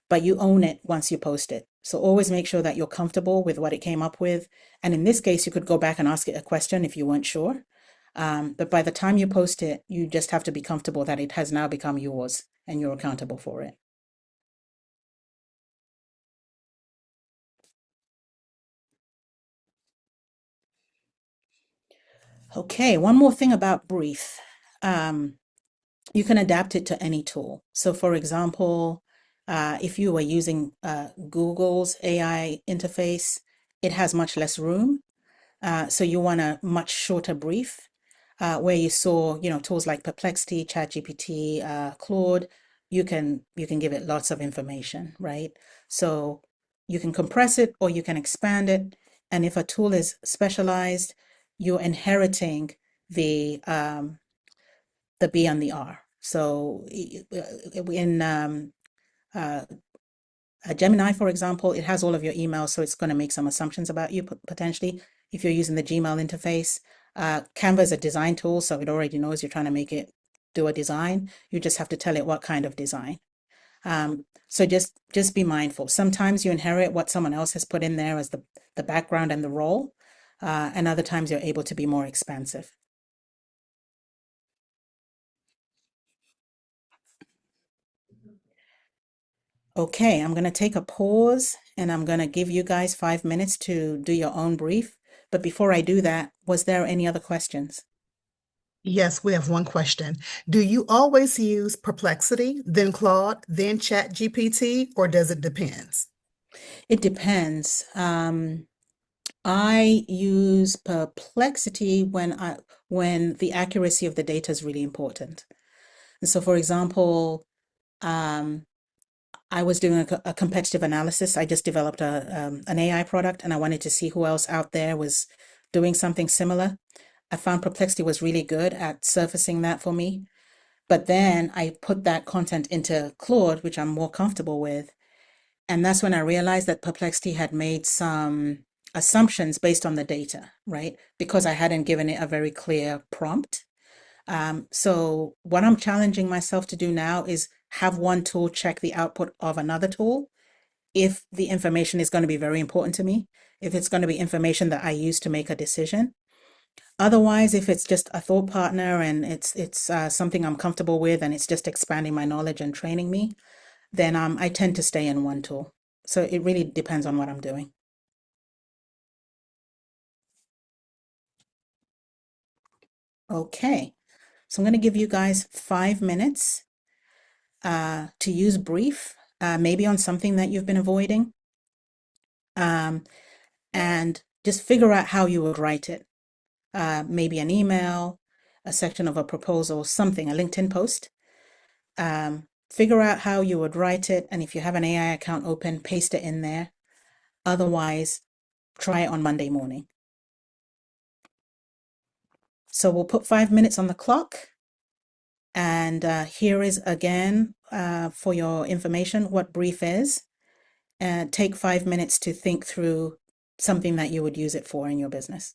but you own it once you post it. So always make sure that you're comfortable with what it came up with. And in this case, you could go back and ask it a question if you weren't sure. But by the time you post it, you just have to be comfortable that it has now become yours and you're accountable for it. Okay, one more thing about Brief. You can adapt it to any tool. So for example, if you were using Google's AI interface, it has much less room. So you want a much shorter brief, where you saw, tools like Perplexity, ChatGPT, Claude, you can give it lots of information, right? So you can compress it or you can expand it. And if a tool is specialized, you're inheriting the B and the R. So in uh, Gemini, for example, it has all of your emails, so it's going to make some assumptions about you potentially if you're using the Gmail interface. Canva is a design tool, so it already knows you're trying to make it do a design. You just have to tell it what kind of design. So just be mindful. Sometimes you inherit what someone else has put in there as the background and the role, and other times you're able to be more expansive. Okay, I'm going to take a pause and I'm going to give you guys 5 minutes to do your own brief. But before I do that, was there any other questions? Yes, we have one question. Do you always use Perplexity, then Claude, then ChatGPT, or does it depend? It depends. I use Perplexity when the accuracy of the data is really important. And so, for example, um, I was doing a competitive analysis. I just developed an AI product, and I wanted to see who else out there was doing something similar. I found Perplexity was really good at surfacing that for me. But then I put that content into Claude, which I'm more comfortable with. And that's when I realized that Perplexity had made some assumptions based on the data, right? Because I hadn't given it a very clear prompt. So what I'm challenging myself to do now is have one tool check the output of another tool if the information is going to be very important to me, if it's going to be information that I use to make a decision. Otherwise, if it's just a thought partner and it's something I'm comfortable with and it's just expanding my knowledge and training me, then I tend to stay in one tool. So it really depends on what I'm doing. Okay, so I'm going to give you guys 5 minutes to use brief, maybe on something that you've been avoiding, um, and just figure out how you would write it. Maybe an email, a section of a proposal, something, a LinkedIn post. Figure out how you would write it, and if you have an AI account open, paste it in there. Otherwise, try it on Monday morning. So we'll put 5 minutes on the clock. And here is again, for your information, what brief is. Take 5 minutes to think through something that you would use it for in your business.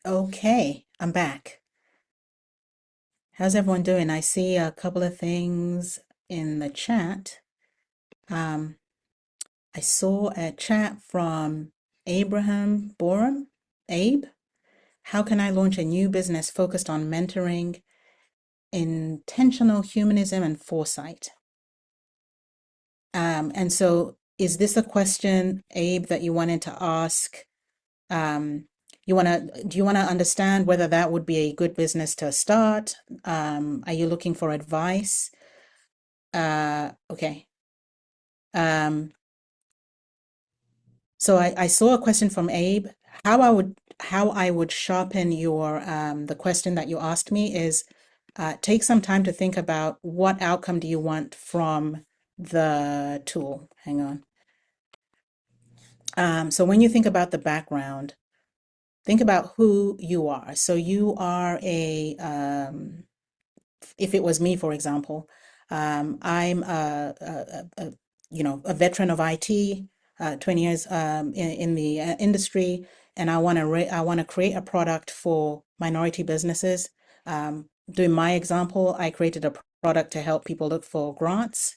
Okay, I'm back. How's everyone doing? I see a couple of things in the chat. I saw a chat from Abraham Borum. Abe, how can I launch a new business focused on mentoring, intentional humanism, and foresight? And so is this a question, Abe, that you wanted to ask? Do you want to understand whether that would be a good business to start? Are you looking for advice? Okay. So I saw a question from Abe. How I would sharpen your the question that you asked me is take some time to think about what outcome do you want from the tool. Hang on. So when you think about the background, think about who you are. So you are if it was me, for example, I'm a veteran of IT, 20 years in the industry, and I want to create a product for minority businesses. Doing my example, I created a product to help people look for grants.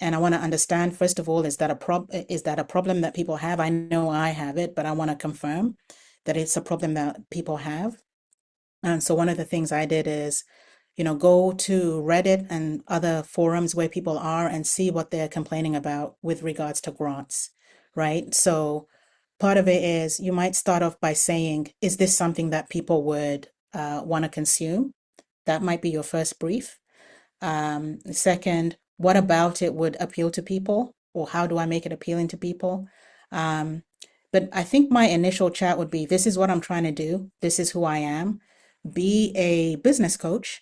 And I want to understand, first of all, is that a problem that people have? I know I have it, but I want to confirm that it's a problem that people have. And so one of the things I did is, go to Reddit and other forums where people are and see what they're complaining about with regards to grants, right? So part of it is you might start off by saying, is this something that people would want to consume? That might be your first brief. Second, what about it would appeal to people, or how do I make it appealing to people? But I think my initial chat would be, this is what I'm trying to do. This is who I am. Be a business coach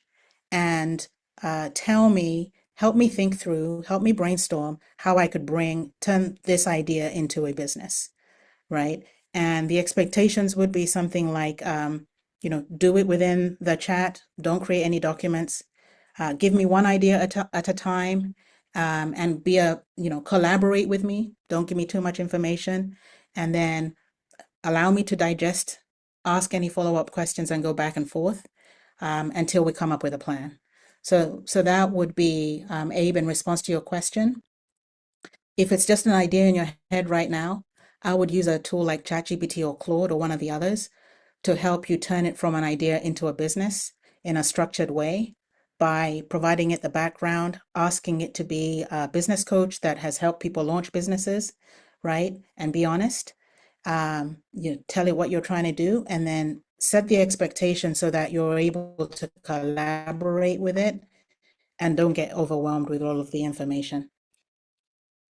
and help me think through, help me brainstorm how I could turn this idea into a business, right? And the expectations would be something like, do it within the chat, don't create any documents, give me one idea at a time, and collaborate with me. Don't give me too much information. And then allow me to digest, ask any follow-up questions, and go back and forth until we come up with a plan. So that would be, Abe, in response to your question. If it's just an idea in your head right now, I would use a tool like ChatGPT or Claude or one of the others to help you turn it from an idea into a business in a structured way by providing it the background, asking it to be a business coach that has helped people launch businesses, right? And be honest. Tell it what you're trying to do, and then set the expectation so that you're able to collaborate with it and don't get overwhelmed with all of the information.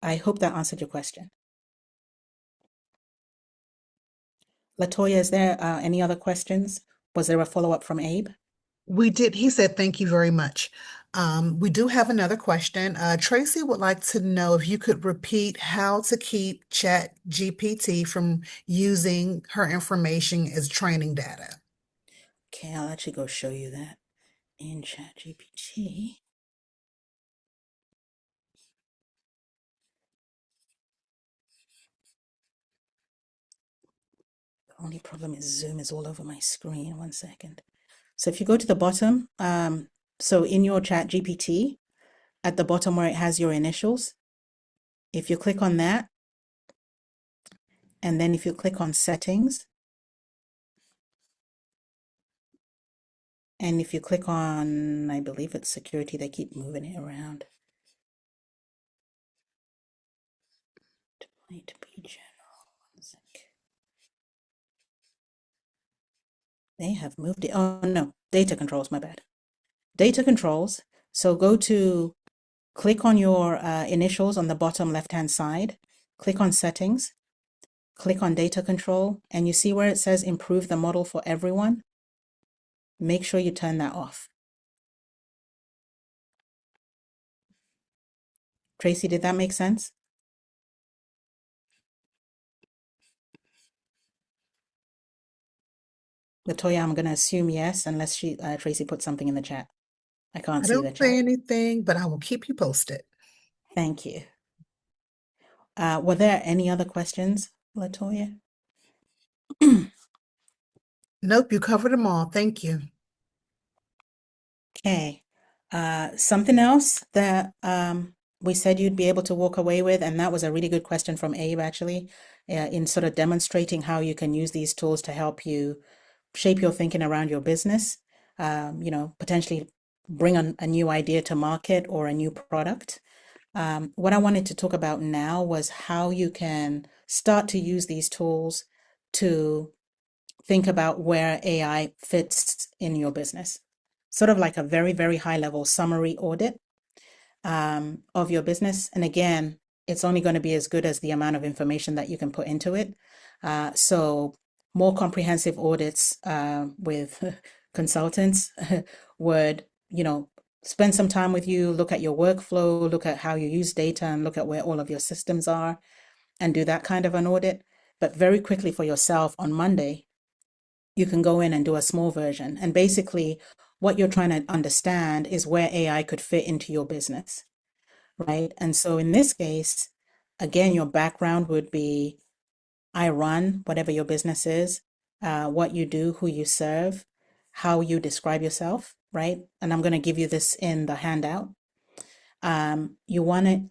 I hope that answered your question. Latoya, is there any other questions? Was there a follow-up from Abe? We did. He said, thank you very much. We do have another question. Tracy would like to know if you could repeat how to keep Chat GPT from using her information as training data. Okay, I'll actually go show you that in ChatGPT. The only problem is Zoom is all over my screen. One second. So if you go to the bottom, so in your ChatGPT, at the bottom where it has your initials, if you click on that, and then if you click on settings, and if you click on, I believe it's security, they keep moving it around. Deploy to be general. One sec. They have moved it. Oh no, data controls, my bad. Data controls. So click on your initials on the bottom left-hand side, click on settings, click on data control, and you see where it says improve the model for everyone? Make sure you turn that off. Tracy, did that make sense? Latoya, I'm going to assume yes, unless Tracy put something in the chat. I can't I see the don't say chat. anything, but I will keep you posted. Thank you. Were there any other questions, Latoya? Nope, you covered them all. Thank you. Okay. Something else that we said you'd be able to walk away with, and that was a really good question from Abe, actually, in sort of demonstrating how you can use these tools to help you shape your thinking around your business, potentially bring a new idea to market or a new product. What I wanted to talk about now was how you can start to use these tools to think about where AI fits in your business. Sort of like a very, very high level summary audit of your business. And again, it's only going to be as good as the amount of information that you can put into it. So more comprehensive audits with consultants would, spend some time with you, look at your workflow, look at how you use data, and look at where all of your systems are, and do that kind of an audit. But very quickly for yourself on Monday, you can go in and do a small version. And basically, what you're trying to understand is where AI could fit into your business, right? And so in this case, again, your background would be I run whatever your business is, what you do, who you serve, how you describe yourself, right? And I'm going to give you this in the handout. You want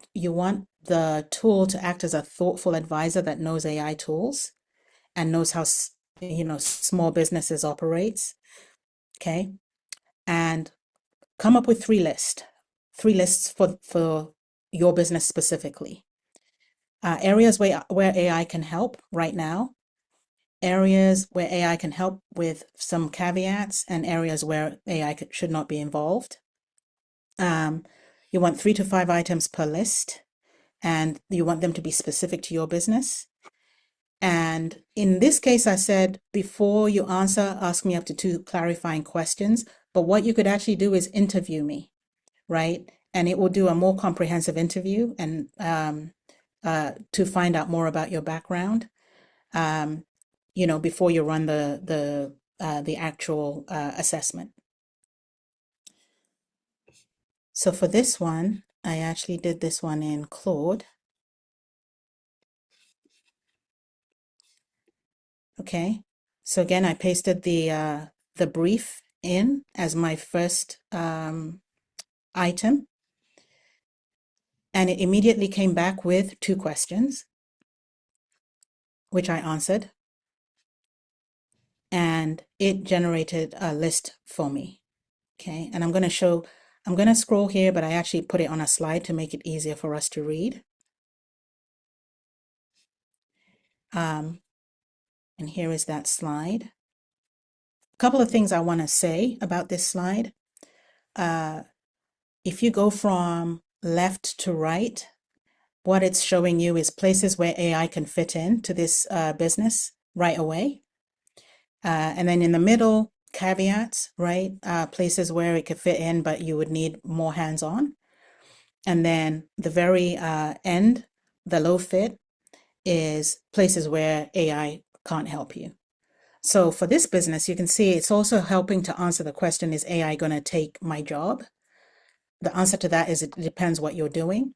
the tool to act as a thoughtful advisor that knows AI tools and knows how small businesses operates. Okay, and come up with three lists for your business specifically. Areas where AI can help right now, areas where AI can help with some caveats, and areas where AI should not be involved. You want 3 to 5 items per list, and you want them to be specific to your business. And in this case, I said, before you answer, ask me up to 2 clarifying questions. But what you could actually do is interview me, right? And it will do a more comprehensive interview and to find out more about your background, before you run the actual assessment. So for this one, I actually did this one in Claude. Okay, so again, I pasted the brief in as my first item, and it immediately came back with 2 questions, which I answered, and it generated a list for me. Okay, and I'm going to scroll here, but I actually put it on a slide to make it easier for us to read. And here is that slide. A couple of things I want to say about this slide. If you go from left to right, what it's showing you is places where AI can fit in to this business right away. And then in the middle, caveats, right? Places where it could fit in, but you would need more hands-on. And then the very end, the low fit, is places where AI can't help you. So for this business, you can see it's also helping to answer the question, is AI going to take my job? The answer to that is it depends what you're doing.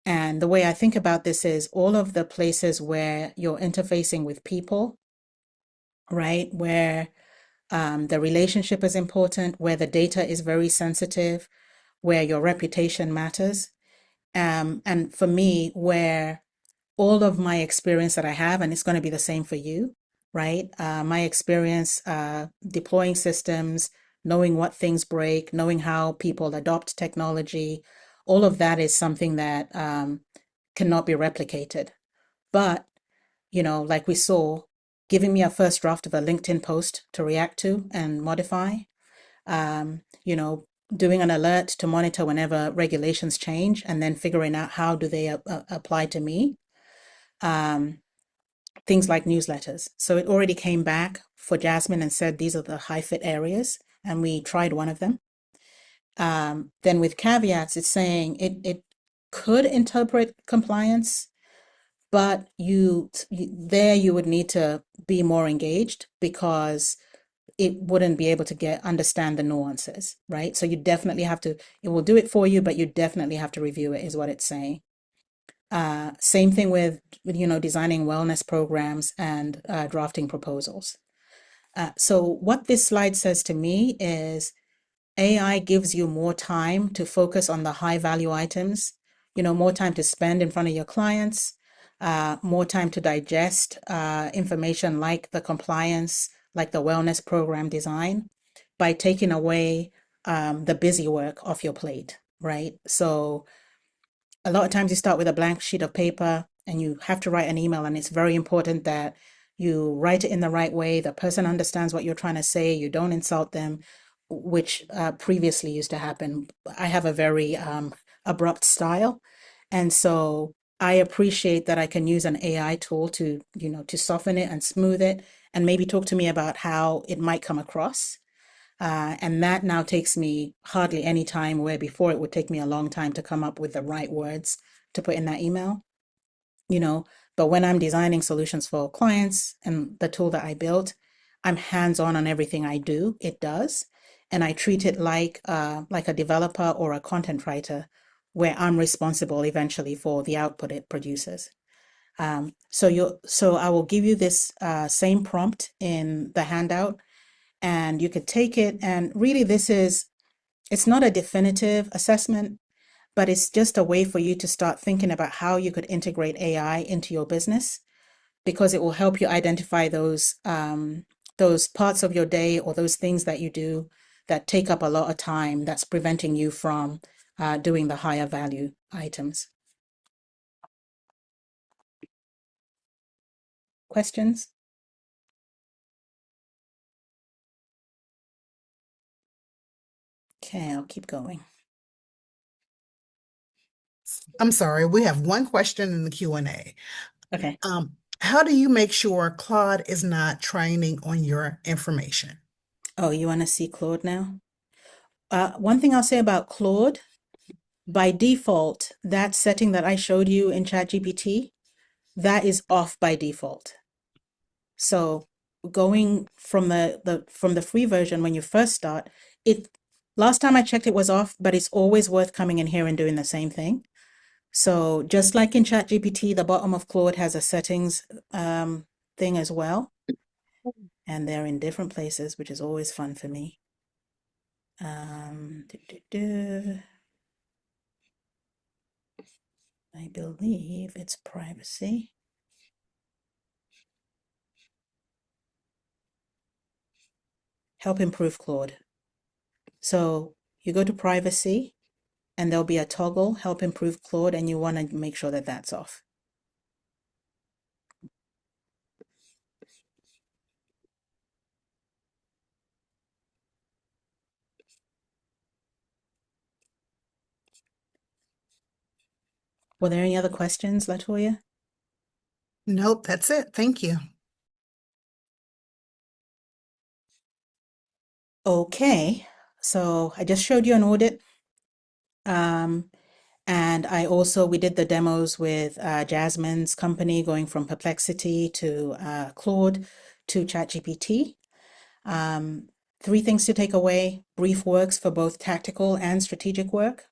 And the way I think about this is all of the places where you're interfacing with people, right? Where the relationship is important, where the data is very sensitive, where your reputation matters. And for me, where all of my experience that I have, and it's going to be the same for you, right? My experience deploying systems, knowing what things break, knowing how people adopt technology, all of that is something that cannot be replicated. But, like we saw, giving me a first draft of a LinkedIn post to react to and modify, um, you know, doing an alert to monitor whenever regulations change, and then figuring out how do they apply to me. Things like newsletters. So it already came back for Jasmine and said these are the high fit areas, and we tried one of them. Then with caveats, it's saying it could interpret compliance, but you would need to be more engaged because it wouldn't be able to understand the nuances, right? So you definitely have to, it will do it for you, but you definitely have to review it, is what it's saying. Same thing with designing wellness programs and drafting proposals. So what this slide says to me is AI gives you more time to focus on the high value items, more time to spend in front of your clients, more time to digest information like the compliance, like the wellness program design, by taking away the busy work off your plate, right? So a lot of times you start with a blank sheet of paper and you have to write an email, and it's very important that you write it in the right way. The person understands what you're trying to say. You don't insult them, which previously used to happen. I have a very abrupt style, and so I appreciate that I can use an AI tool to soften it and smooth it, and maybe talk to me about how it might come across. And that now takes me hardly any time, where before it would take me a long time to come up with the right words to put in that email, you know. But when I'm designing solutions for clients and the tool that I built, I'm hands-on on everything I do, it does. And I treat it like a developer or a content writer, where I'm responsible eventually for the output it produces. So I will give you this same prompt in the handout, and you could take it, and really it's not a definitive assessment, but it's just a way for you to start thinking about how you could integrate AI into your business, because it will help you identify those parts of your day or those things that you do that take up a lot of time, that's preventing you from doing the higher value items. Questions? Okay, I'll keep going. I'm sorry, we have one question in the Q&A. Okay. How do you make sure Claude is not training on your information? Oh, you want to see Claude now? One thing I'll say about Claude, by default, that setting that I showed you in ChatGPT, that is off by default. So going from the free version, when you first start, it last time I checked it was off, but it's always worth coming in here and doing the same thing. So just like in ChatGPT, the bottom of Claude has a settings thing as well, and they're in different places, which is always fun for me. I believe it's privacy. Help improve Claude. So you go to privacy, and there'll be a toggle, help improve Claude, and you want to make sure that that's off. Were there any other questions, Latoya? Nope, that's it. Thank you. Okay, so I just showed you an audit. And we did the demos with Jasmine's company, going from Perplexity to Claude to ChatGPT. 3 things to take away: brief works for both tactical and strategic work.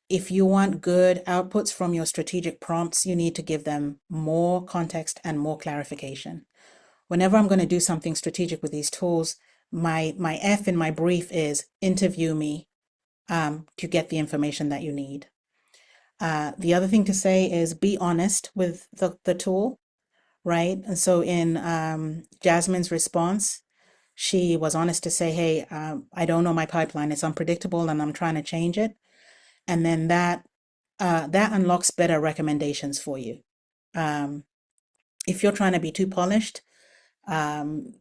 If you want good outputs from your strategic prompts, you need to give them more context and more clarification. Whenever I'm going to do something strategic with these tools, my F in my brief is interview me to get the information that you need. The other thing to say is be honest with the tool, right? And so in Jasmine's response, she was honest to say, hey, I don't know my pipeline. It's unpredictable and I'm trying to change it. And then that unlocks better recommendations for you. If you're trying to be too polished, and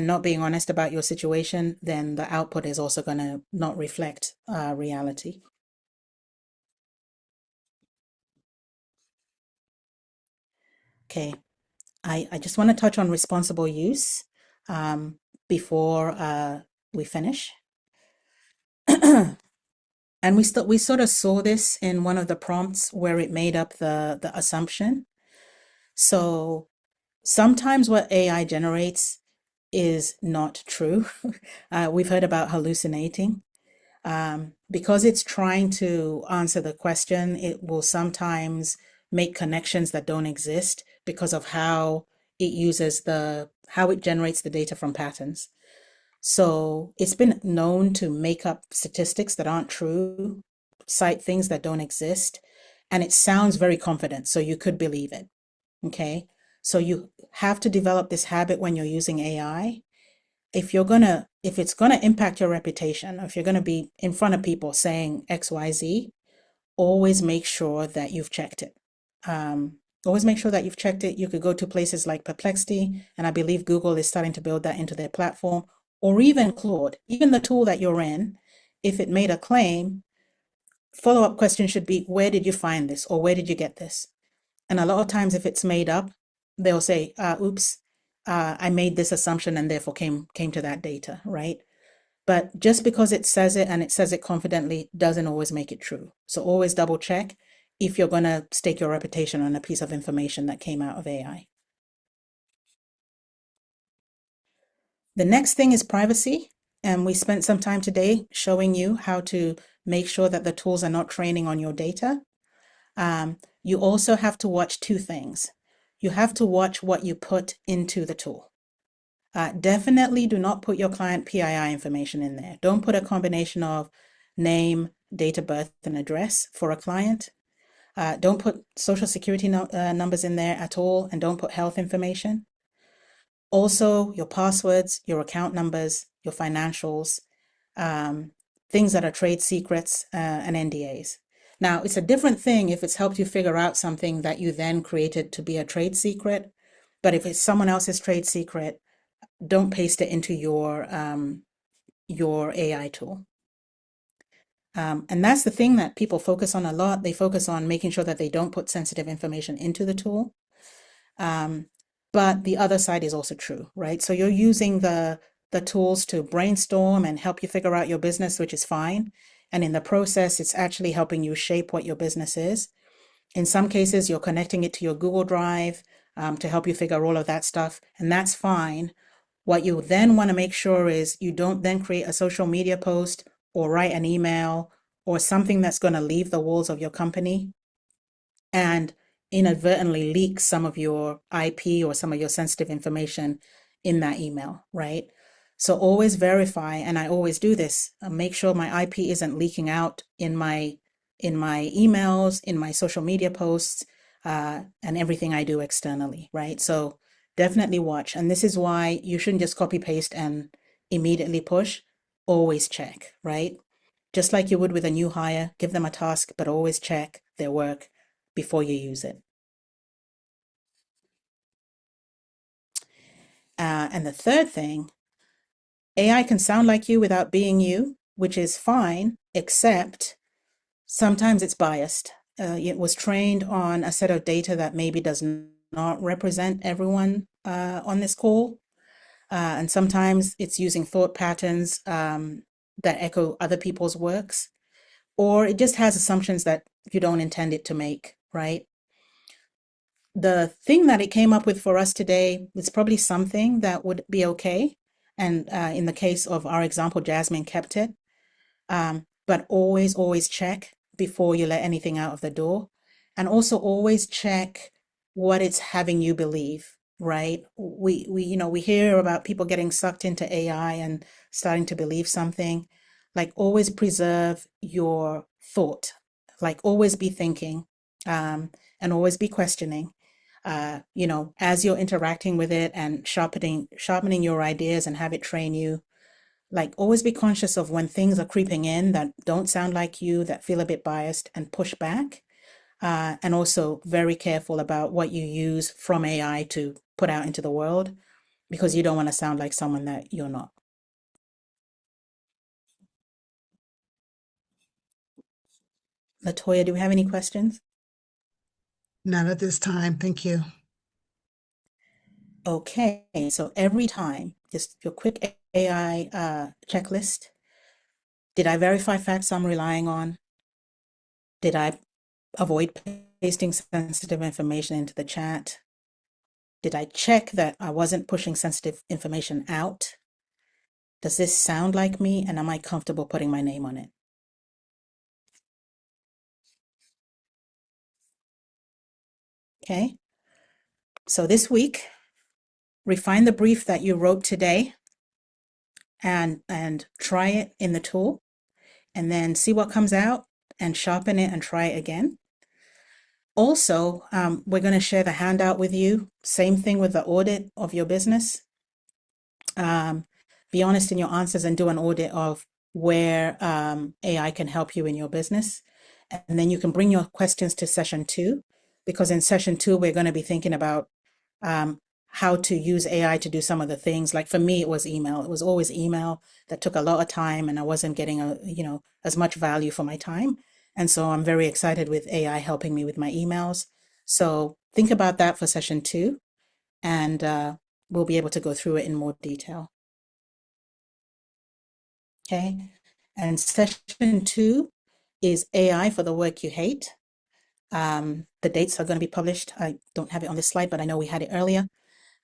not being honest about your situation, then the output is also going to not reflect reality. Okay, I just want to touch on responsible use before we finish. And we sort of saw this in one of the prompts where it made up the assumption. So sometimes what AI generates is not true. We've heard about hallucinating. Because it's trying to answer the question, it will sometimes make connections that don't exist because of how it uses how it generates the data from patterns. So it's been known to make up statistics that aren't true, cite things that don't exist, and it sounds very confident, so you could believe it. Okay. So you have to develop this habit when you're using AI. If it's gonna impact your reputation, or if you're gonna be in front of people saying XYZ, always make sure that you've checked it. Um, Always make sure that you've checked it. You could go to places like Perplexity, and I believe Google is starting to build that into their platform, or even Claude, even the tool that you're in. If it made a claim, follow-up question should be, where did you find this, or where did you get this? And a lot of times, if it's made up, they'll say, oops, I made this assumption and therefore came to that data, right? But just because it says it and it says it confidently doesn't always make it true. So always double check if you're going to stake your reputation on a piece of information that came out of AI. The next thing is privacy. And we spent some time today showing you how to make sure that the tools are not training on your data. You also have to watch two things. You have to watch what you put into the tool. Definitely do not put your client PII information in there. Don't put a combination of name, date of birth, and address for a client. Don't put social security numbers in there at all, and don't put health information. Also, your passwords, your account numbers, your financials, things that are trade secrets and NDAs. Now, it's a different thing if it's helped you figure out something that you then created to be a trade secret. But if it's someone else's trade secret, don't paste it into your AI tool. And that's the thing that people focus on a lot. They focus on making sure that they don't put sensitive information into the tool. But the other side is also true, right? So you're using the tools to brainstorm and help you figure out your business, which is fine. And in the process, it's actually helping you shape what your business is. In some cases, you're connecting it to your Google Drive to help you figure all of that stuff, and that's fine. What you then want to make sure is you don't then create a social media post or write an email or something that's going to leave the walls of your company and inadvertently leak some of your IP or some of your sensitive information in that email, right? So always verify, and I always do this, make sure my IP isn't leaking out in my emails, in my social media posts, and everything I do externally, right? So definitely watch. And this is why you shouldn't just copy paste and immediately push. Always check, right? Just like you would with a new hire, give them a task, but always check their work before you use it. And the third thing, AI can sound like you without being you, which is fine, except sometimes it's biased. It was trained on a set of data that maybe does not represent everyone on this call. And sometimes it's using thought patterns that echo other people's works, or it just has assumptions that you don't intend it to make, right? The thing that it came up with for us today is probably something that would be okay. And in the case of our example, Jasmine kept it. But always check before you let anything out of the door. And also always check what it's having you believe, right? We hear about people getting sucked into AI and starting to believe something. Like always preserve your thought, like always be thinking, and always be questioning. As you're interacting with it and sharpening your ideas and have it train you, like always be conscious of when things are creeping in that don't sound like you, that feel a bit biased, and push back. And also very careful about what you use from AI to put out into the world, because you don't want to sound like someone that you're not. Latoya, do we have any questions? Not at this time. Thank you. Okay, so every time, just your quick AI checklist. Did I verify facts I'm relying on? Did I avoid pasting sensitive information into the chat? Did I check that I wasn't pushing sensitive information out? Does this sound like me, and am I comfortable putting my name on it? Okay. So this week, refine the brief that you wrote today and try it in the tool, and then see what comes out and sharpen it and try it again. Also, we're going to share the handout with you. Same thing with the audit of your business. Be honest in your answers and do an audit of where AI can help you in your business. And then you can bring your questions to session 2, because in session 2, we're going to be thinking about how to use AI to do some of the things. Like for me, it was email. It was always email that took a lot of time, and I wasn't getting as much value for my time. And so I'm very excited with AI helping me with my emails. So think about that for session 2, and we'll be able to go through it in more detail. Okay. And session 2 is AI for the work you hate. The dates are going to be published. I don't have it on this slide, but I know we had it earlier.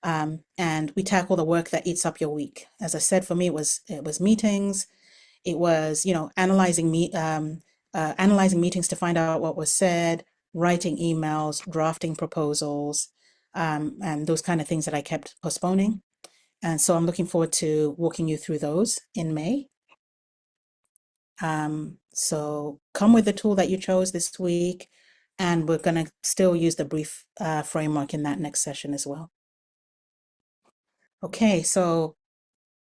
And we tackle the work that eats up your week. As I said, for me, it was meetings. It was, analyzing meetings to find out what was said, writing emails, drafting proposals, and those kind of things that I kept postponing. And so I'm looking forward to walking you through those in May. So come with the tool that you chose this week, and we're going to still use the brief framework in that next session as well. Okay, so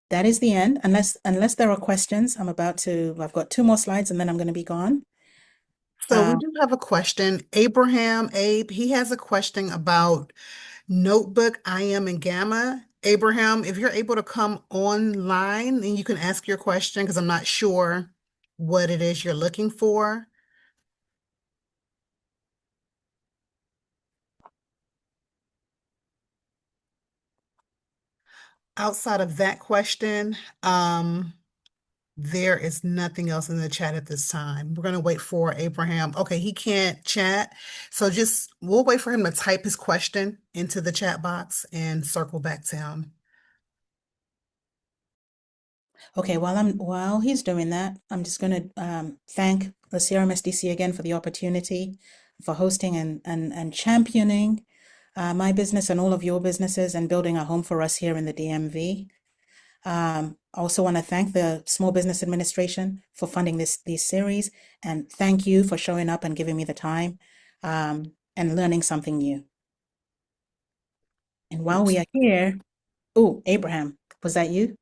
that is the end. Unless there are questions, I've got 2 more slides and then I'm going to be gone. So we do have a question. Abe, he has a question about Notebook, IM, and Gamma. Abraham, if you're able to come online, then you can ask your question because I'm not sure what it is you're looking for. Outside of that question, there is nothing else in the chat at this time. We're going to wait for Abraham. Okay, he can't chat. So we'll wait for him to type his question into the chat box and circle back to him. Okay, while he's doing that, I'm just going to thank the CRMSDC again for the opportunity, for hosting and championing my business and all of your businesses and building a home for us here in the DMV. I also want to thank the Small Business Administration for funding these series, and thank you for showing up and giving me the time and learning something new. And while we are here, Abraham, was that you?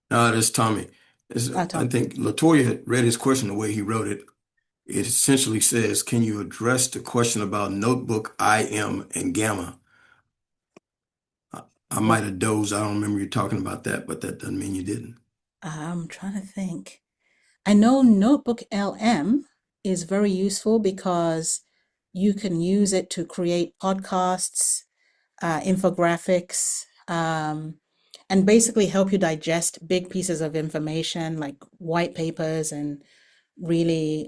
No, that's Tommy. I Tom. think Latoya had read his question the way he wrote it. It essentially says, can you address the question about Notebook, IM, and Gamma? I might have dozed. I don't remember you talking about that, but that doesn't mean you didn't. I'm trying to think. I know Notebook LM is very useful because you can use it to create podcasts, infographics, and basically help you digest big pieces of information like white papers and really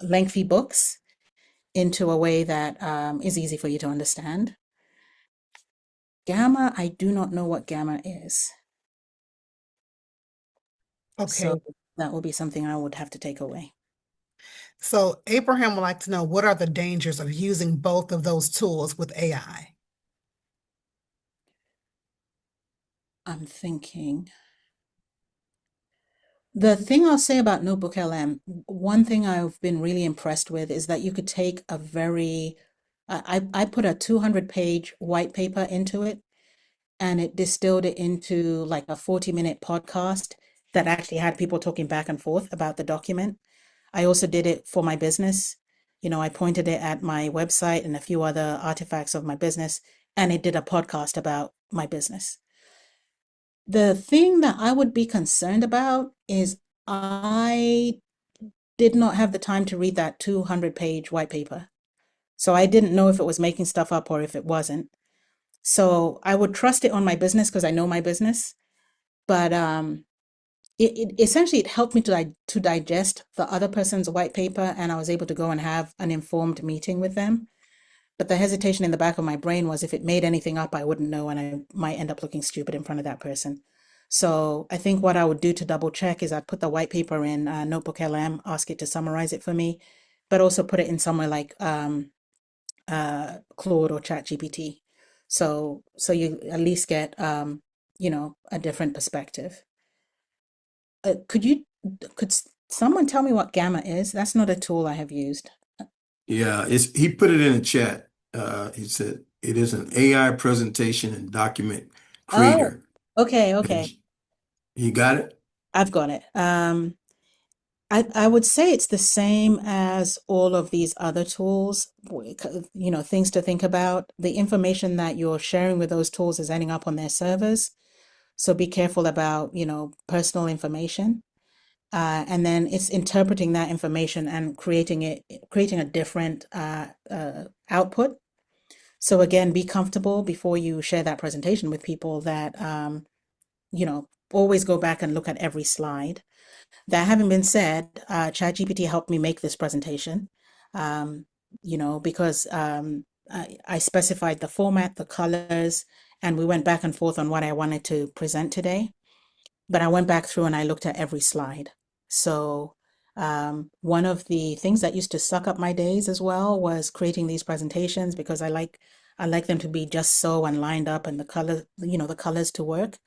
lengthy books into a way that is easy for you to understand. Gamma, I do not know what Gamma is. Okay. So that will be something I would have to take away. So Abraham would like to know, what are the dangers of using both of those tools with AI? I'm thinking. The thing I'll say about Notebook LM, one thing I've been really impressed with is that you could take I put a 200-page white paper into it, and it distilled it into like a 40-minute podcast that actually had people talking back and forth about the document. I also did it for my business. I pointed it at my website and a few other artifacts of my business, and it did a podcast about my business. The thing that I would be concerned about is I did not have the time to read that 200-page white paper. So I didn't know if it was making stuff up or if it wasn't. So I would trust it on my business because I know my business. But it essentially helped me to digest the other person's white paper, and I was able to go and have an informed meeting with them. But the hesitation in the back of my brain was if it made anything up, I wouldn't know, and I might end up looking stupid in front of that person. So I think what I would do to double check is I'd put the white paper in Notebook LM, ask it to summarize it for me, but also put it in somewhere like Claude or ChatGPT. So you at least get, a different perspective. Could someone tell me what Gamma is? That's not a tool I have used. Yeah, he put it in the chat. He said it is an AI presentation and document Oh, creator. okay, And okay. you got it? I've got it. I would say it's the same as all of these other tools, things to think about. The information that you're sharing with those tools is ending up on their servers. So be careful about, personal information. And then it's interpreting that information and creating a different output. So again, be comfortable before you share that presentation with people that, always go back and look at every slide. That having been said, ChatGPT helped me make this presentation, because I specified the format, the colors, and we went back and forth on what I wanted to present today. But I went back through and I looked at every slide. So one of the things that used to suck up my days as well was creating these presentations because I like them to be just so and lined up and the colors to work.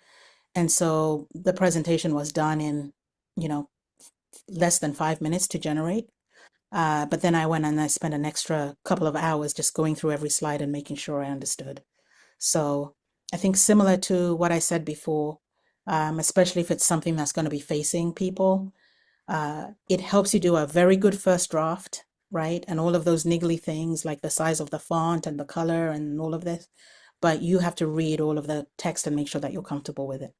And so the presentation was done in, you know, less than 5 minutes to generate. But then I went and I spent an extra couple of hours just going through every slide and making sure I understood. So I think similar to what I said before, especially if it's something that's going to be facing people, it helps you do a very good first draft, right? And all of those niggly things like the size of the font and the color and all of this. But you have to read all of the text and make sure that you're comfortable with it.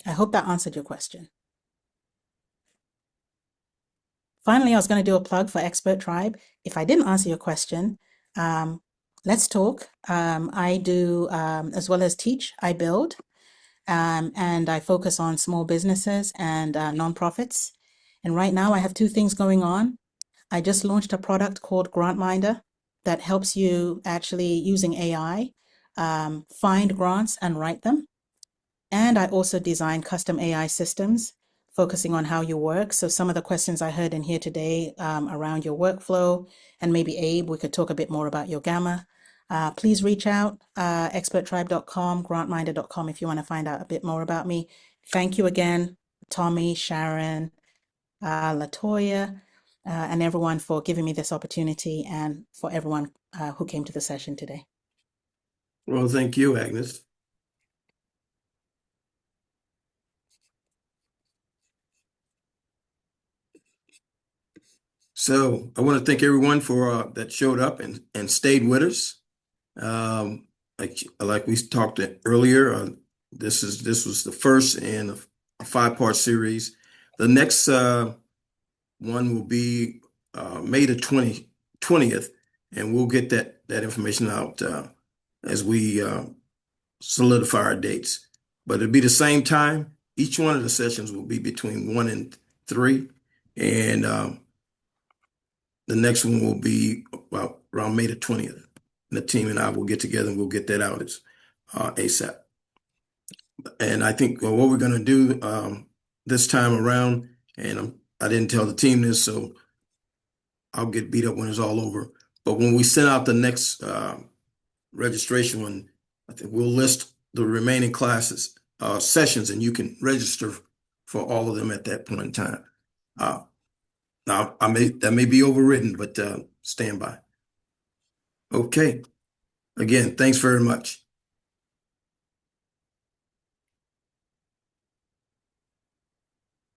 I hope that answered your question. Finally, I was going to do a plug for experTribe. If I didn't answer your question, um, let's talk. I do, as well as teach, I build, and I focus on small businesses and nonprofits. And right now, I have two things going on. I just launched a product called GrantMinder that helps you actually using AI find grants and write them. And I also design custom AI systems focusing on how you work. So some of the questions I heard in here today around your workflow, and maybe Abe, we could talk a bit more about your Gamma. Please reach out, experttribe.com, grantminder.com if you want to find out a bit more about me. Thank you again, Tommy, Sharon, Latoya, and everyone for giving me this opportunity and for everyone who came to the session today. Well, thank you, Agnes. So I want to thank everyone for that showed up and stayed with us. Like we talked earlier, this was the first in a five-part series. The next one will be May the 20th, and we'll get that information out as we solidify our dates. But it'll be the same time. Each one of the sessions will be between 1 and 3, and the next one will be about around May the 20th. And the team and I will get together and we'll get that out as ASAP. And I think what we're going to do this time around, and I didn't tell the team this, so I'll get beat up when it's all over. But when we send out the next registration one, I think we'll list the remaining classes, sessions, and you can register for all of them at that point in time. Now, that may be overwritten, but stand by. Okay. Again, thanks very much.